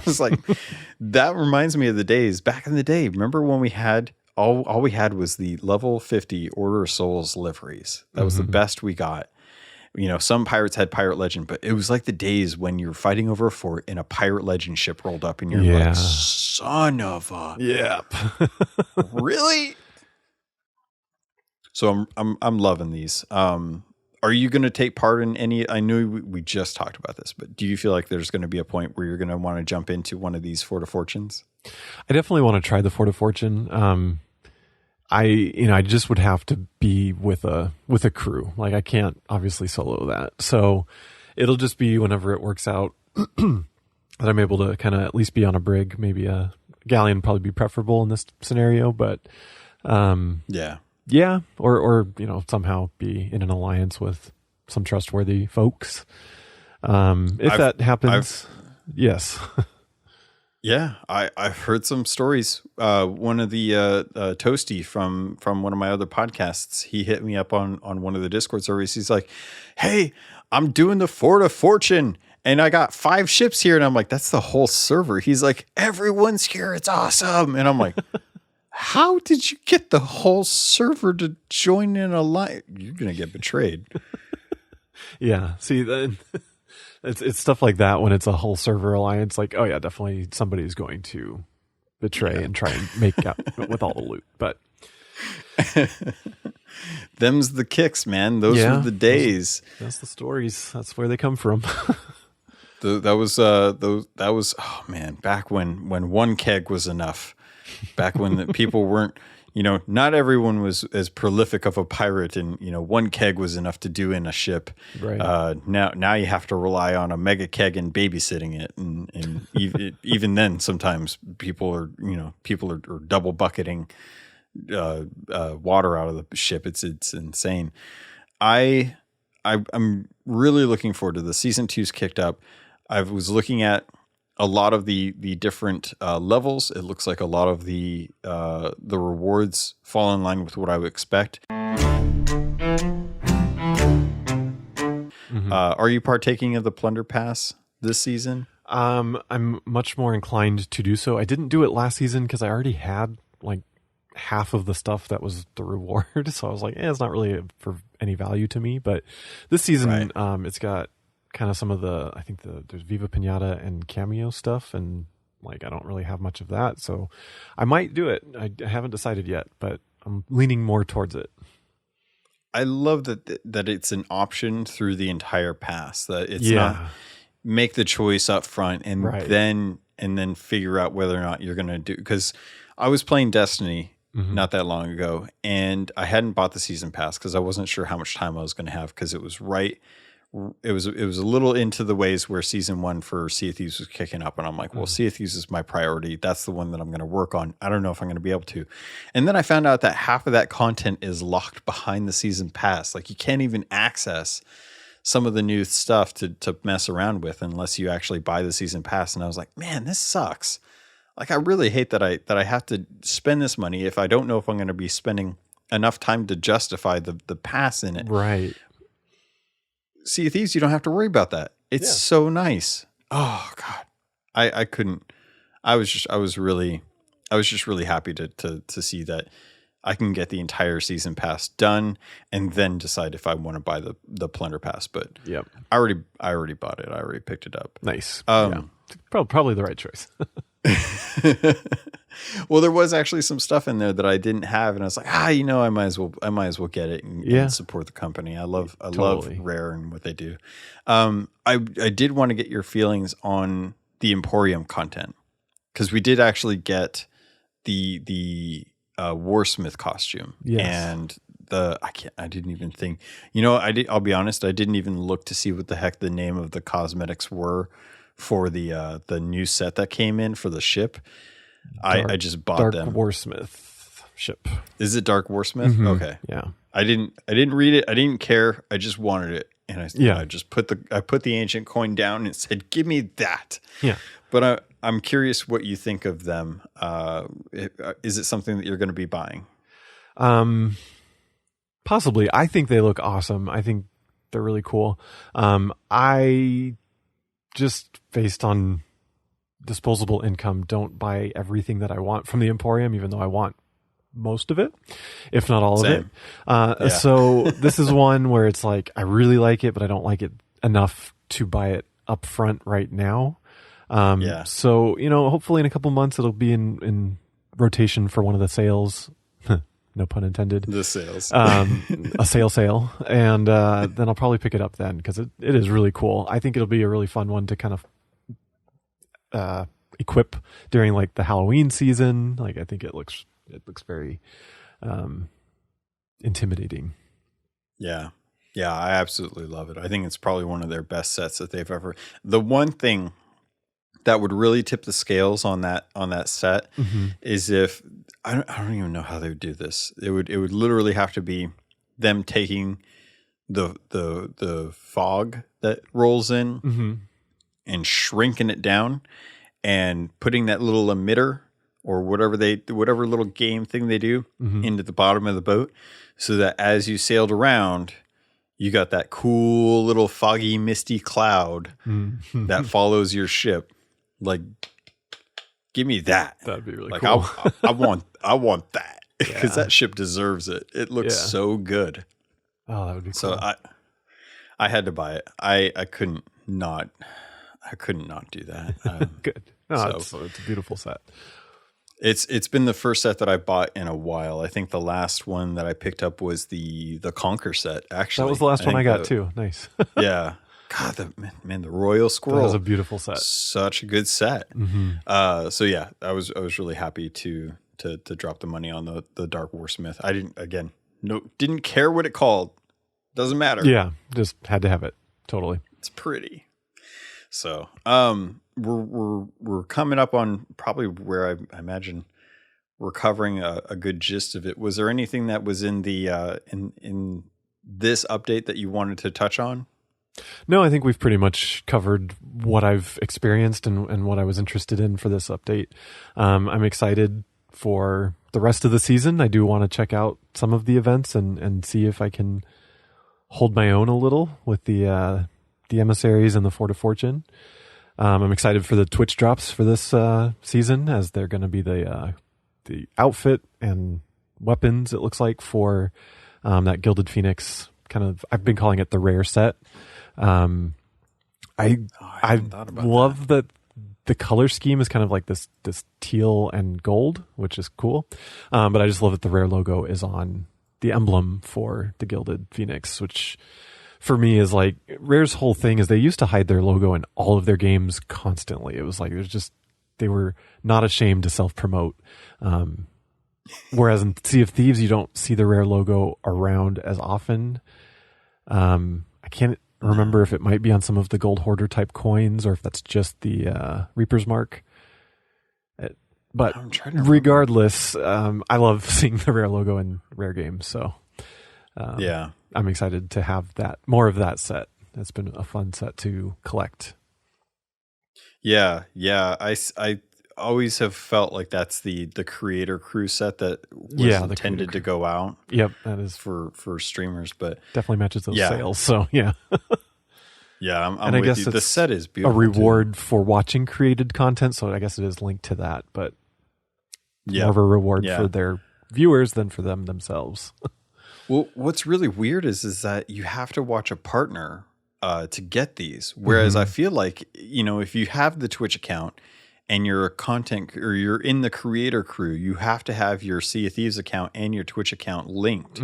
was like, that reminds me of the days back in the day. Remember when we had all we had was the level 50 Order of Souls liveries. That was the best we got. You know, some pirates had Pirate Legend, but it was like the days when you were fighting over a fort and a Pirate Legend ship rolled up and you're like, son of a... Yeah. Really? So I'm loving these. Are you going to take part in any? I know we just talked about this, but do you feel like there's going to be a point where you're going to want to jump into one of these Fort of Fortunes? I definitely want to try the Fort of Fortune. I just would have to be with a crew. Like I can't obviously solo that. So it'll just be whenever it works out that I'm able to kind of at least be on a brig. Maybe a galleon would probably be preferable in this scenario, but yeah, or somehow be in an alliance with some trustworthy folks. If that happens, yes. Yeah, I've heard some stories. One of the Toasty from one of my other podcasts, he hit me up on one of the Discord servers. He's like, "Hey, I'm doing the Fort of Fortune, and I got 5 ships here." And I'm like, "That's the whole server." He's like, "Everyone's here. It's awesome." And I'm like, "How did you get the whole server to join in a line?" You're gonna get betrayed. Yeah. See, then it's stuff like that when it's a whole server alliance. Like, oh yeah, definitely somebody's going to betray and try and make out with all the loot. But them's the kicks, man. Those were the days. That's the stories. That's where they come from. That was oh man, back when one keg was enough. Back when the people weren't, not everyone was as prolific of a pirate, and one keg was enough to do in a ship. Right. Now you have to rely on a mega keg and babysitting it, and even then sometimes people are double bucketing water out of the ship. It's insane. I'm really looking forward to the season 2's kicked up. I was looking at a lot of the different levels. It looks like a lot of the rewards fall in line with what I would expect. Are you partaking of the Plunder Pass this season? I'm much more inclined to do so. I didn't do it last season because I already had like half of the stuff that was the reward. So I was like, it's not really for any value to me. But this season, it's got kind of some of I think there's Viva Pinata and Cameo stuff, and like I don't really have much of that, so I might do it. I haven't decided yet, but I'm leaning more towards it. I love that it's an option through the entire pass. That it's not make the choice up front and then figure out whether or not you're going to do. Because I was playing Destiny not that long ago, and I hadn't bought the season pass because I wasn't sure how much time I was going to have, because it was It was a little into the ways where season 1 for Sea of Thieves was kicking up, and I'm like, well, Sea of Thieves is my priority. That's the one that I'm going to work on. I don't know if I'm going to be able to. And then I found out that half of that content is locked behind the season pass. Like you can't even access some of the new stuff to mess around with unless you actually buy the season pass. And I was like, man, this sucks. Like I really hate that I have to spend this money if I don't know if I'm going to be spending enough time to justify the pass in it. Right. Sea of Thieves, you don't have to worry about that. It's so nice. Oh God, I couldn't. I was just really happy to see that I can get the entire season pass done and then decide if I want to buy the Plunder Pass. But I already bought it. I already picked it up. Nice. Probably the right choice. Well, there was actually some stuff in there that I didn't have, and I was like, I might as well get it and support the company. I love Rare and what they do. I did want to get your feelings on the Emporium content, because we did actually get the Warsmith costume, and I didn't even think, I'll be honest, I didn't even look to see what the heck the name of the cosmetics were for the new set that came in for the ship. I just bought them. Dark Warsmith ship. Is it Dark Warsmith? Mm-hmm. Okay. Yeah. I didn't read it. I didn't care. I just wanted it. And I just put the ancient coin down and said, give me that. Yeah. But I'm curious what you think of them. Is it something that you're going to be buying? Possibly. I think they look awesome. I think they're really cool. I just, based on disposable income, don't buy everything that I want from the Emporium, even though I want most of it, if not all Same. of it. So this is one where it's like, I really like it, but I don't like it enough to buy it up front right now. So, hopefully in a couple months it'll be in rotation for one of the sales. No pun intended. The sales. A sale. And then I'll probably pick it up then, because it is really cool. I think it'll be a really fun one to kind of equip during like the Halloween season. Like, I think it looks very intimidating. Yeah. Yeah, I absolutely love it. I think it's probably one of their best sets that they've ever. The one thing that would really tip the scales on that set is if I don't even know how they would do this. It would literally have to be them taking the fog that rolls in and shrinking it down and putting that little emitter or whatever little game thing they do into the bottom of the boat, so that as you sailed around, you got that cool little foggy, misty cloud that follows your ship. Like, give me that. That'd be really like, cool. I want that, because that ship deserves it. It looks so good. Oh, that would be cool. So I had to buy it. I couldn't not do that. Good. No, it's a beautiful set. It's been the first set that I bought in a while. I think the last one that I picked up was the Conquer set. Actually, that was the last one I got too. Nice. Yeah. God, the Royal Squirrel. That was a beautiful set. Such a good set. So yeah, I was really happy to drop the money on the Dark Warsmith. I didn't care what it called. Doesn't matter. Yeah, just had to have it. Totally. It's pretty. So, we're coming up on probably where I imagine we're covering a good gist of it. Was there anything that was in the in this update that you wanted to touch on? No, I think we've pretty much covered what I've experienced and what I was interested in for this update. I'm excited for the rest of the season. I do want to check out some of the events and see if I can hold my own a little with the emissaries and the Fort of Fortune. I'm excited for the Twitch drops for this season, as they're going to be the outfit and weapons, it looks like, for that Gilded Phoenix kind of. I've been calling it the rare set. I love that the color scheme is kind of like this teal and gold, which is cool. But I just love that the rare logo is on the emblem for the Gilded Phoenix, which for me is like, Rare's whole thing is they used to hide their logo in all of their games constantly. It was like, they were not ashamed to self-promote. Whereas in Sea of Thieves, you don't see the Rare logo around as often. I can't remember if it might be on some of the Gold Hoarder type coins, or if that's just the Reaper's Mark. But regardless, I love seeing the Rare logo in Rare games. So I'm excited to have more of that set. It's been a fun set to collect. Yeah. I always have felt like that's the creator crew set that was intended to go out. Yep, that is for streamers, but definitely matches those sales. So yeah. Yeah, I'm with guess you. The set is beautiful. A reward for watching created content, so I guess it is linked to that, but more of a reward for their viewers than for them themselves. Well, what's really weird is that you have to watch a partner to get these. Whereas I feel like, if you have the Twitch account and you're a content, or you're in the creator crew, you have to have your Sea of Thieves account and your Twitch account linked.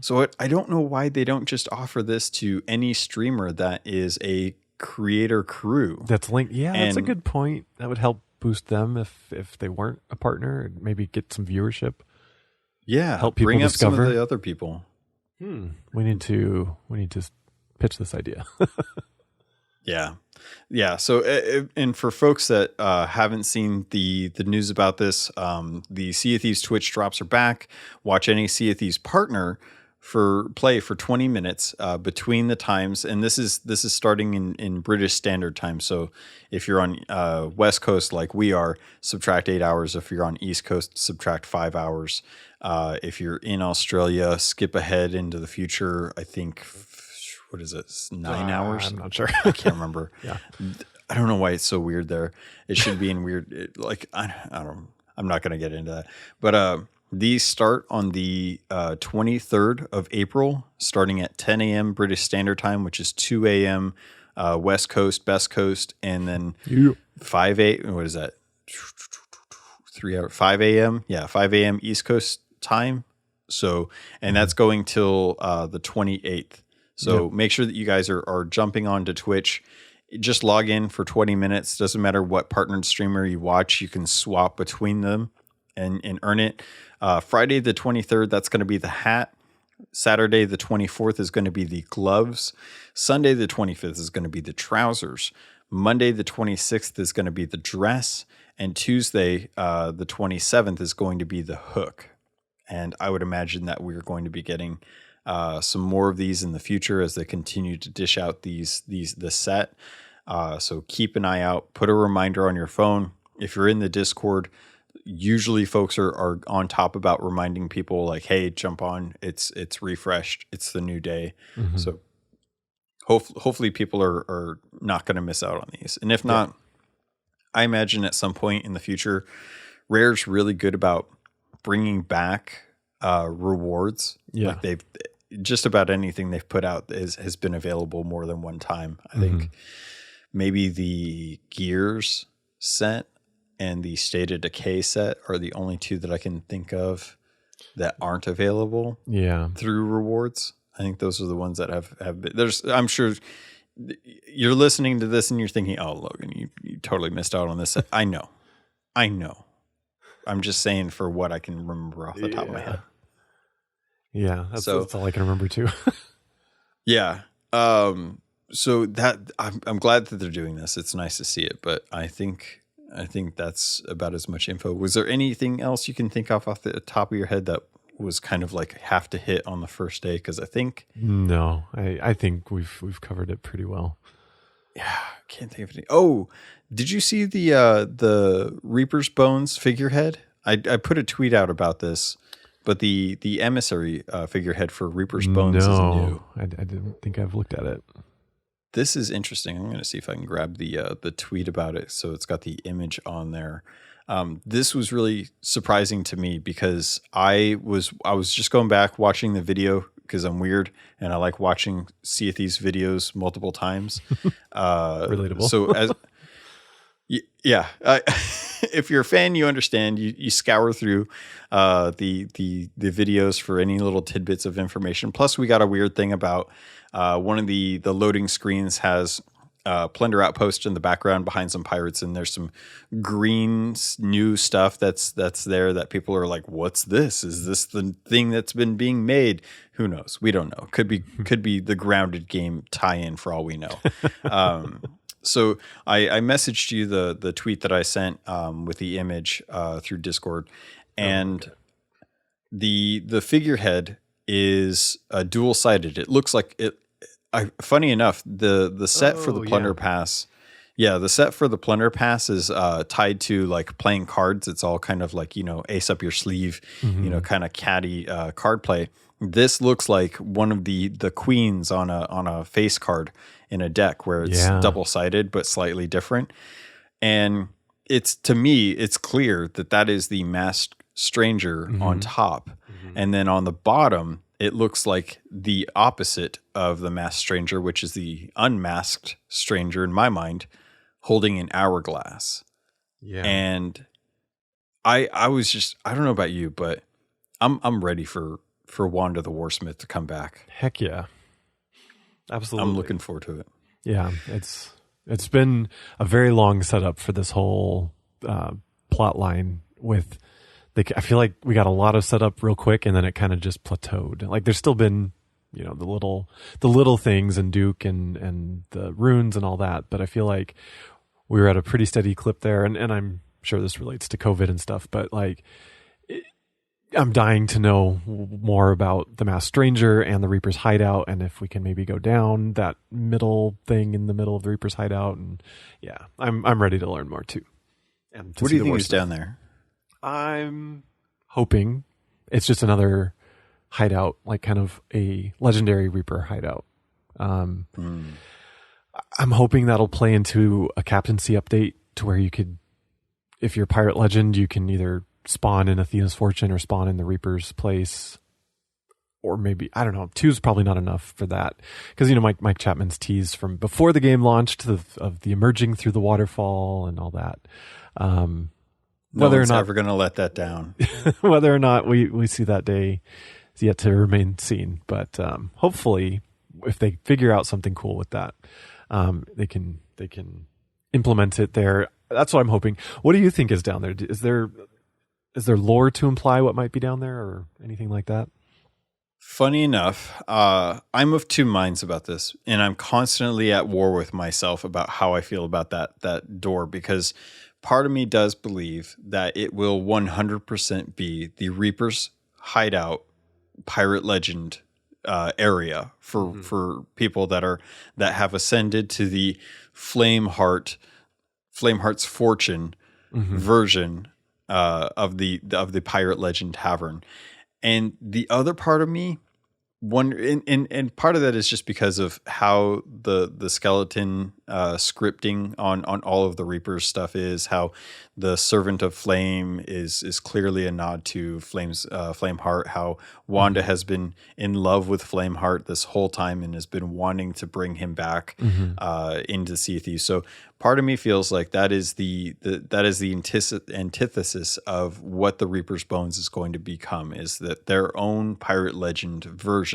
So I don't know why they don't just offer this to any streamer that is a creator crew. That's linked. Yeah, that's a good point. That would help boost them if they weren't a partner, maybe get some viewership. Yeah, help people bring discover up some of the other people. We need to pitch this idea. Yeah. So, and for folks that haven't seen the news about this, the Sea of Thieves Twitch drops are back. Watch any Sea of Thieves partner play for 20 minutes between the times, and this is starting in British Standard Time. So, if you're on West Coast like we are, subtract 8 hours. If you're on East Coast, subtract 5 hours. If you're in Australia, skip ahead into the future. I think. What is it? 9 hours? I'm not sure. I can't remember. Yeah. I don't know why it's so weird there. It should be in weird. I'm not going to get into that. But These start on the 23rd of April, starting at 10 a.m. British Standard Time, which is 2 a.m. West Coast, Best Coast, and then 5 a.m. What is that? 3 hours, 5 a.m. Yeah, 5 a.m. East Coast time. So, and that's going till the 28th. So make sure that you guys are jumping onto Twitch. Just log in for 20 minutes. Doesn't matter what partnered streamer you watch. You can swap between them and earn it. Friday the 23rd, that's going to be the hat. Saturday the 24th is going to be the gloves. Sunday the 25th is going to be the trousers. Monday the 26th is going to be the dress. And Tuesday the 27th is going to be the hook. And I would imagine that we're going to be getting some more of these in the future as they continue to dish out the set. So keep an eye out. Put a reminder on your phone. If you're in the Discord, usually folks are on top about reminding people like, hey, jump on. It's refreshed. It's the new day. Mm-hmm. So hopefully people are not going to miss out on these. And if not, I imagine at some point in the future, Rare's really good about bringing back rewards. Yeah. Like they've just about anything they've put out has been available more than one time. I think maybe the Gears set and the State of Decay set are the only two that I can think of that aren't available through rewards. I think those are the ones that have been. I'm sure you're listening to this and you're thinking, oh, Logan, you totally missed out on this. I know. I'm just saying for what I can remember off the top of my head. Yeah, that's all I can remember too. Yeah. So that I'm glad that they're doing this. It's nice to see it, but I think that's about as much info. Was there anything else you can think of off the top of your head that was kind of like have to hit on the first day? Because I think I think we've covered it pretty well. Yeah, can't think of anything. Oh, did you see the Reaper's Bones figurehead? I put a tweet out about this, but the emissary figurehead for Reaper's Bones is new. I didn't think I've looked at it. This is interesting. I'm going to see if I can grab the tweet about it. So it's got the image on there. This was really surprising to me because I was just going back watching the video because I'm weird and I like watching Sea of Thieves videos multiple times. Relatable. So if you're a fan, you understand. You scour through the videos for any little tidbits of information. Plus, we got a weird thing about one of the loading screens has Plunder Outpost in the background behind some pirates, and there's some green new stuff that's there that people are like, "What's this? Is this the thing that's been being made?" Who knows? We don't know. Could be the Grounded game tie-in for all we know. So I messaged you the tweet that I sent with the image through Discord, and the figurehead is dual-sided. It looks like it. Funny enough, the set for the Plunder Pass, the set for the Plunder Pass is tied to like playing cards. It's all kind of like, ace up your sleeve, kind of catty card play. This looks like one of the queens on a face card in a deck where it's double-sided but slightly different. And to me, it's clear that is the masked stranger on top. And then on the bottom, it looks like the opposite of the masked stranger, which is the unmasked stranger in my mind, holding an hourglass. Yeah. And I was just, I don't know about you, but I'm ready for Wanda the Warsmith to come back. Heck yeah. Absolutely. I'm looking forward to it. Yeah, it's been a very long setup for this whole plot line with I feel like we got a lot of setup real quick and then it kind of just plateaued. Like there's still been, the little things and Duke and the runes and all that, but I feel like we were at a pretty steady clip there, and I'm sure this relates to COVID and stuff, but like I'm dying to know more about the Masked Stranger and the Reaper's hideout, and if we can maybe go down that middle thing in the middle of the Reaper's hideout. And yeah, I'm ready to learn more too. And what do you think is down there? I'm hoping it's just another hideout, like kind of a legendary Reaper hideout. I'm hoping that'll play into a captaincy update to where you could, if you're Pirate Legend, you can either spawn in Athena's Fortune or spawn in the Reaper's place. Or maybe, I don't know, 2 is probably not enough for that. Because, Mike Chapman's tease from before the game launched of the emerging through the waterfall and all that. No whether one's or not ever going to let that down. whether or not we see that day is yet to remain seen. But hopefully, if they figure out something cool with that, they can implement it there. That's what I'm hoping. What do you think is down there? Is there lore to imply what might be down there or anything like that? Funny enough, I'm of two minds about this, and I'm constantly at war with myself about how I feel about that door, because part of me does believe that it will 100% be the Reaper's hideout pirate legend area for people that have ascended to the Flameheart's Fortune version of the pirate legend tavern. And the other part of me and part of that is just because of how the skeleton scripting on all of the Reaper's stuff is, how the Servant of Flame is clearly a nod to Flameheart, how Wanda has been in love with Flameheart this whole time and has been wanting to bring him back into Sea of Thieves. So part of me feels like that is the antithesis of what the Reaper's Bones is going to become, is that their own pirate legend version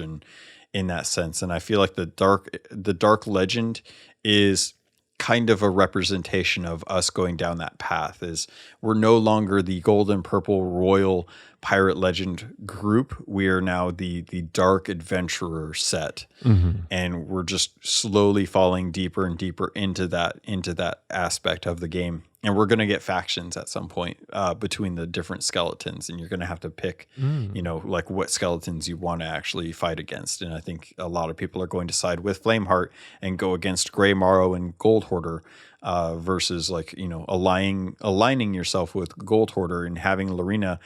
in that sense. And I feel like the dark legend is kind of a representation of us going down that path. Is we're no longer the gold and purple royal pirate legend group. We are now the dark adventurer set, and we're just slowly falling deeper and deeper into that aspect of the game. And we're going to get factions at some point between the different skeletons, and you're going to have to pick, like what skeletons you want to actually fight against. And I think a lot of people are going to side with Flameheart and go against Grey Morrow and Gold Hoarder versus aligning yourself with Gold Hoarder and having Lorena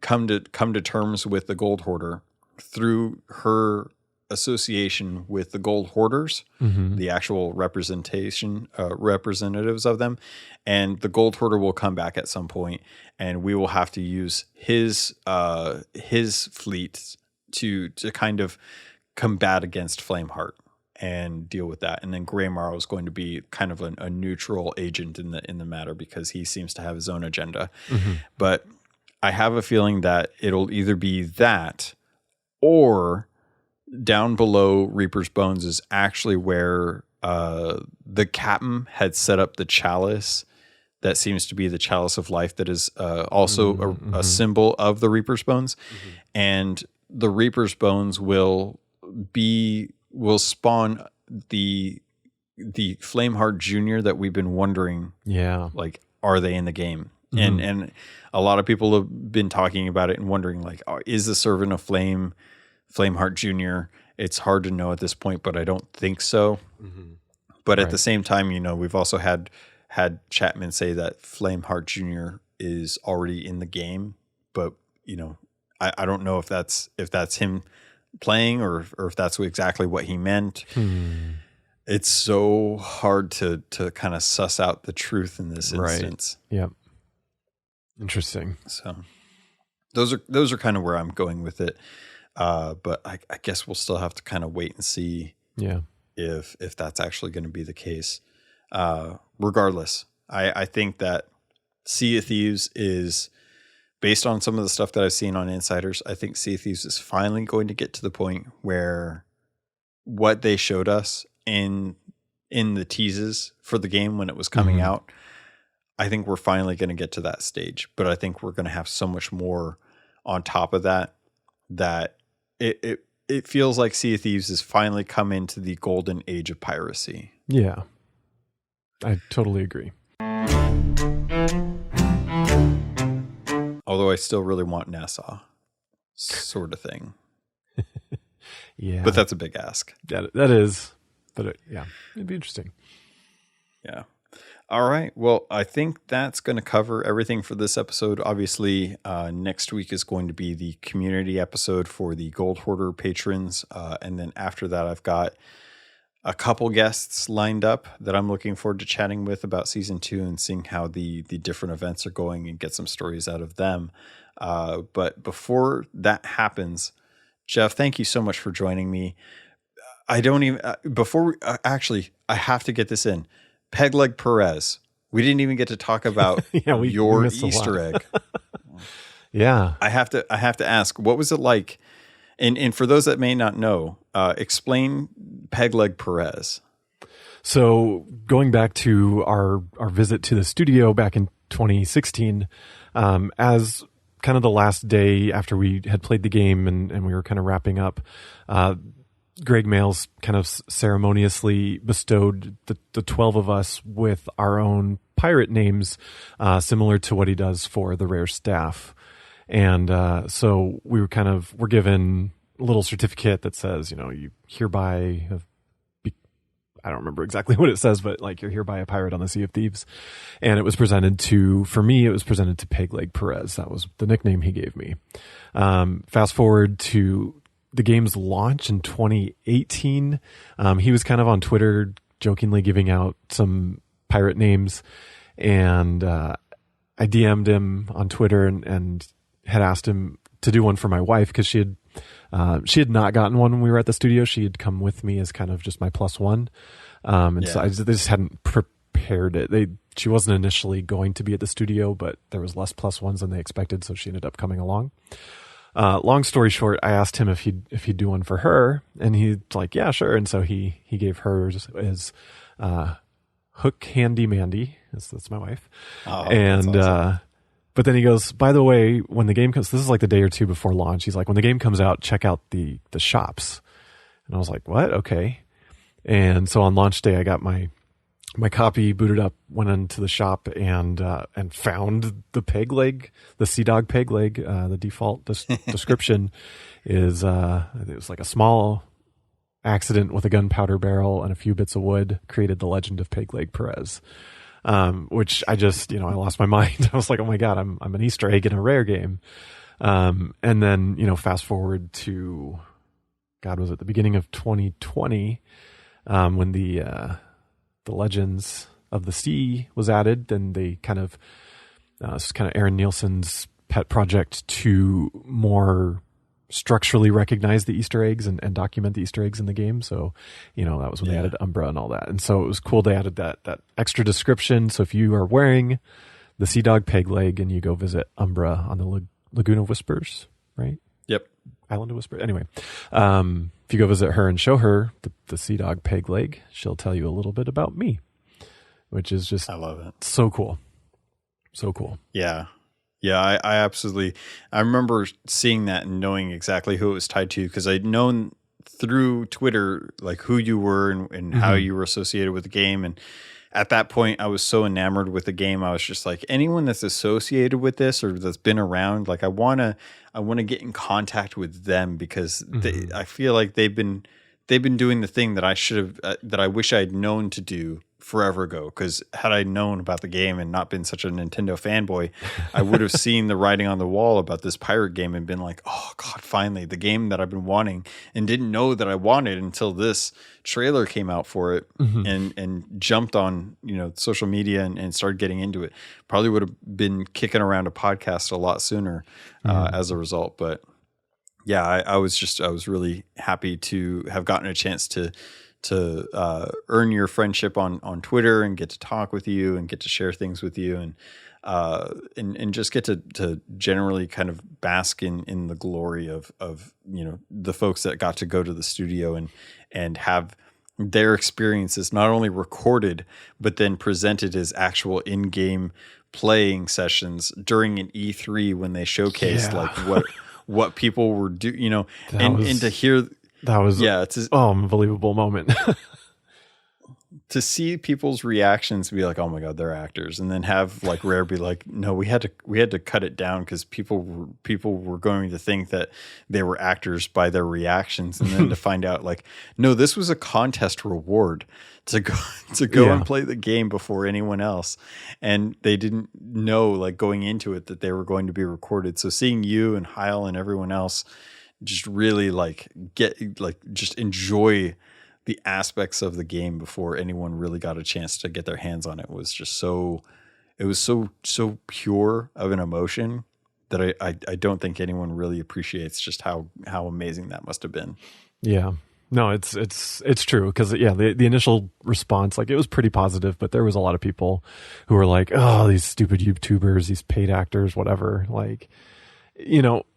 come to terms with the Gold Hoarder through her association with the Gold Hoarders, the actual representatives of them, and the Gold Hoarder will come back at some point, and we will have to use his fleet to kind of combat against Flameheart and deal with that. And then Grey Morrow is going to be kind of a neutral agent in the matter, because he seems to have his own agenda. But I have a feeling that it'll either be that, or down below Reaper's Bones is actually where the captain had set up the chalice that seems to be the chalice of life, that is also a symbol of the Reaper's Bones. And the Reaper's Bones will spawn the Flameheart Jr. that we've been wondering, like, are they in the game? And a lot of people have been talking about it and wondering, like, is the Servant of Flameheart Jr.? It's hard to know at this point, but I don't think so. But at the same time, we've also had Chapman say that Flameheart Jr. is already in the game, but I don't know if that's him playing or if that's exactly what he meant. It's so hard to kind of suss out the truth in this instance. Yep. Interesting. So those are kind of where I'm going with it. But I guess we'll still have to kind of wait and see if that's actually going to be the case. Regardless, I think that Sea of Thieves is, based on some of the stuff that I've seen on Insiders, I think Sea of Thieves is finally going to get to the point where what they showed us in the teases for the game when it was coming out, I think we're finally going to get to that stage. But I think we're going to have so much more on top of that it feels like Sea of Thieves has finally come into the golden age of piracy. Yeah, I totally agree. Although I still really want Nassau, sort of thing. Yeah, but that's a big ask. That is, but it'd be interesting. Yeah. All right. Well, I think that's going to cover everything for this episode. Obviously, next week is going to be the community episode for the Gold Hoarder patrons. And then after that, I've got a couple guests lined up that I'm looking forward to chatting with about season 2 and seeing how the different events are going and get some stories out of them. But before that happens, Jeph, thank you so much for joining me. I don't even actually, I have to get this in. Leg Perez. We didn't even get to talk about your Easter egg. Yeah. I have to ask, what was it like? And for those that may not know, explain Leg Perez. So going back to our visit to the studio back in 2016, as kind of the last day after we had played the game and we were kind of wrapping up, Greg Males kind of ceremoniously bestowed the 12 of us with our own pirate names, similar to what he does for the Rare staff. And so we're given a little certificate that says, you hereby have, I don't remember exactly what it says, but like you're hereby a pirate on the Sea of Thieves. And it was presented to Leg Perez. That was the nickname he gave me. Fast forward to the game's launch in 2018. He was kind of on Twitter jokingly giving out some pirate names. And I DM'd him on Twitter and had asked him to do one for my wife because she had not gotten one when we were at the studio. She had come with me as kind of just my plus one. So they just hadn't prepared it. She wasn't initially going to be at the studio, but there was less plus ones than they expected. So she ended up coming along. Long story short, I asked him if he'd do one for her, and he's like, yeah, sure. And so he gave hers as Hook Handy Mandy. That's my wife. Oh, and, that's awesome. But then he goes, by the way, when the game comes, this is like the day or two before launch. He's like, when the game comes out, check out the shops. And I was like, what? Okay. And so on launch day, I got my copy booted up, went into the shop and found the peg leg, the Sea Dog peg leg. The default description is, it was like a small accident with a gunpowder barrel and a few bits of wood created the legend of Leg Perez. Which I just, I lost my mind. I was like, oh my God, I'm an Easter egg in a Rare game. And then, fast forward to, God, was it the beginning of 2020, when the Legends of the Sea was added, then they it's kind of Aaron Nielsen's pet project to more structurally recognize the Easter eggs and document the Easter eggs in the game. So, that was when they added Umbra and all that. And so it was cool. They added that extra description. So if you are wearing the Sea Dog peg leg and you go visit Umbra on the Lagoon of Whispers, right? Yep. Island of Whispers. Anyway, if you go visit her and show her the Sea Dog peg leg, she'll tell you a little bit about me, which is just, I love it. So cool. So cool. Yeah. Yeah, I absolutely. I remember seeing that and knowing exactly who it was tied to because I'd known through Twitter like who you were and how you were associated with the game. And at that point, I was so enamored with the game. I was just like, anyone that's associated with this or that's been around, like I want to get in contact with them because I feel like they've been doing the thing that I should have that I wish I had known to do forever ago, because had I known about the game and not been such a Nintendo fanboy, I would have seen the writing on the wall about this pirate game and been like, oh God, finally the game that I've been wanting and didn't know that I wanted until this trailer came out for it and jumped on social media and started getting into it. Probably would have been kicking around a podcast a lot sooner as a result. But yeah, I was really happy to have gotten a chance to earn your friendship on Twitter and get to talk with you and get to share things with you and just get to generally kind of bask in the glory of the folks that got to go to the studio and have their experiences not only recorded but then presented as actual in-game playing sessions during an E3 when they showcased like what people were doing, and to hear. That was it's unbelievable moment. To see people's reactions be like, oh my God, they're actors, and then have like Rare be like, no, we had to cut it down because people were going to think that they were actors by their reactions, and then to find out like, no, this was a contest reward to go and play the game before anyone else, and they didn't know like going into it that they were going to be recorded. So seeing you and Heil and everyone else just really just enjoy the aspects of the game before anyone really got a chance to get their hands on it was just so pure of an emotion that I don't think anyone really appreciates just how amazing that must have been. Yeah. No, it's true because the initial response, like, it was pretty positive, but there was a lot of people who were like, "Oh, these stupid YouTubers, these paid actors, whatever." Like,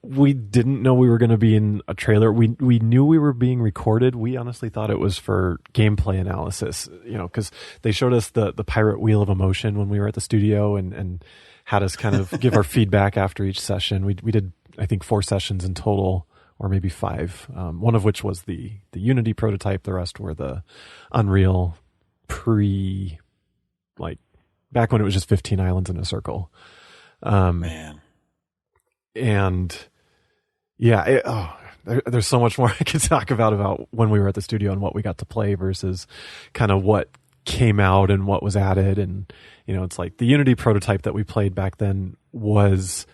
we didn't know we were going to be in a trailer. We knew we were being recorded. We honestly thought it was for gameplay analysis, because they showed us the pirate wheel of emotion when we were at the studio and had us kind of give our feedback after each session. We did, I think, 4 sessions in total, or maybe 5. One of which was the Unity prototype. The rest were the Unreal back when it was just 15 islands in a circle. Man. And yeah, there's so much more I could talk about when we were at the studio and what we got to play versus kind of what came out and what was added. And, it's like the Unity prototype that we played back then was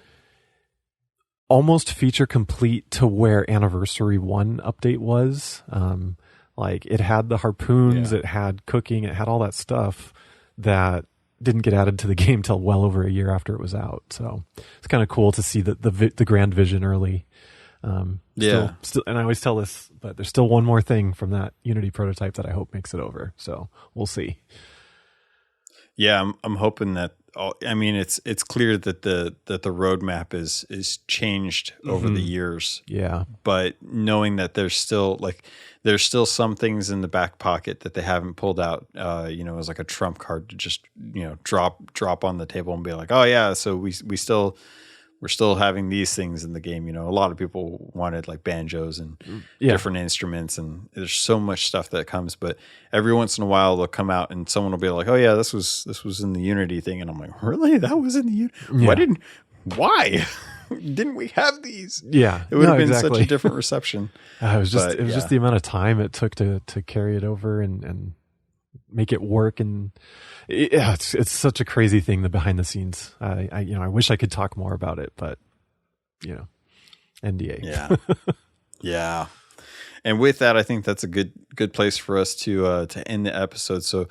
almost feature complete to where Anniversary 1 update was. Like, it had the harpoons, It had cooking, it had all that stuff that didn't get added to the game till well over a year after it was out. So it's kind of cool to see the grand vision early. Still, and I always tell this, but there's still one more thing from that Unity prototype that I hope makes it over. So we'll see. Yeah, I'm hoping that. It's clear that the roadmap is changed over the years. Yeah, but knowing that there's still some things in the back pocket that they haven't pulled out, as like a trump card to just drop on the table and be like, oh yeah, so we're still having these things in the game. A lot of people wanted like banjos and different instruments, and there's so much stuff that comes, but every once in a while they'll come out and someone will be like, oh yeah, this was in the Unity thing. And I'm like, really? That was in the Unity? Why didn't we have these? Yeah. It would have been such a different reception. It was just the amount of time it took to carry it over and make it work. And it's such a crazy thing, the behind the scenes. I wish I could talk more about it, but NDA. Yeah. Yeah. And with that, I think that's a good place for us to end the episode. So,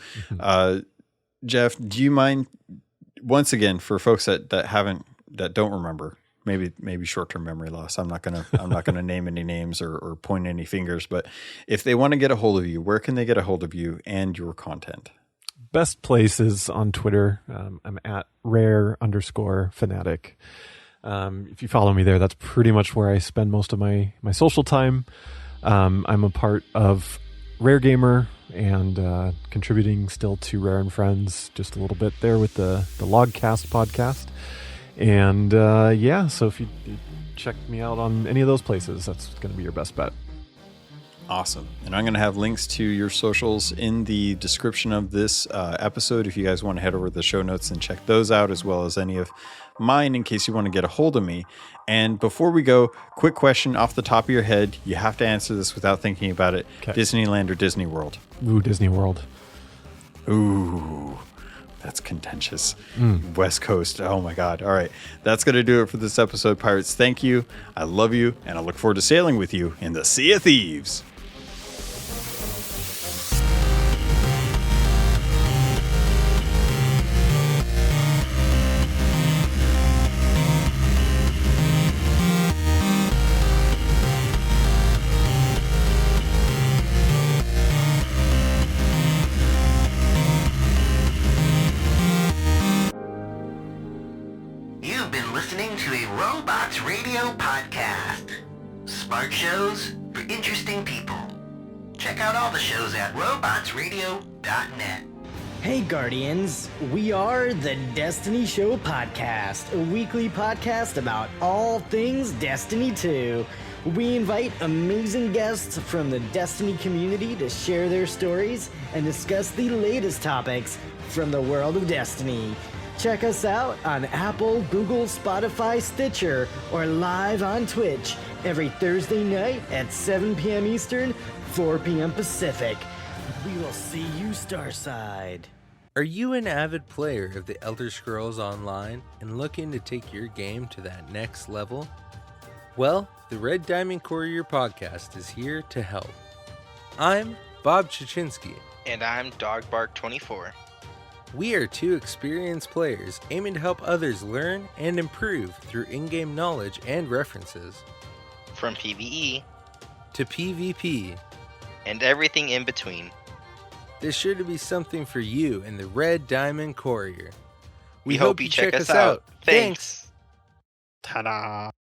Jeph, do you mind, once again, for folks that don't remember, maybe short-term memory loss, I'm not gonna name any names or point any fingers, but if they want to get a hold of you, where can they get a hold of you and your content? Best place is on Twitter. I'm at rare_fanatic. If you follow me there, that's pretty much where I spend most of my social time. I'm a part of Rare Gamer and contributing still to Rare and Friends, just a little bit there with the Logcast podcast. And so if you check me out on any of those places, that's going to be your best bet. Awesome. And I'm going to have links to your socials in the description of this episode if you guys want to head over to the show notes and check those out, as well as any of mine in case you want to get a hold of me. And before we go, quick question off the top of your head. You have to answer this without thinking about it. Okay. Disneyland or Disney World? Ooh, Disney World. Ooh, that's contentious. West Coast. Oh my God. All right. That's going to do it for this episode, Pirates. Thank you. I love you. And I look forward to sailing with you in the Sea of Thieves. Smart shows for interesting people. Check out all the shows at robotsradio.net. Hey Guardians, we are the Destiny Show Podcast, a weekly podcast about all things Destiny 2. We invite amazing guests from the Destiny community to share their stories and discuss the latest topics from the world of Destiny. Check us out on Apple, Google, Spotify, Stitcher, or live on Twitch every Thursday night at 7 p.m. Eastern, 4 p.m. Pacific. We will see you Starside. Are you an avid player of the Elder Scrolls Online and looking to take your game to that next level? Well, the Red Diamond Courier podcast is here to help. I'm Bob Chichinski. And I'm Dogbark24. We are two experienced players aiming to help others learn and improve through in-game knowledge and references. From PvE to PvP. And everything in between. There's sure to be something for you in the Red Diamond Courier. We hope you check us out. Thanks. Ta-da!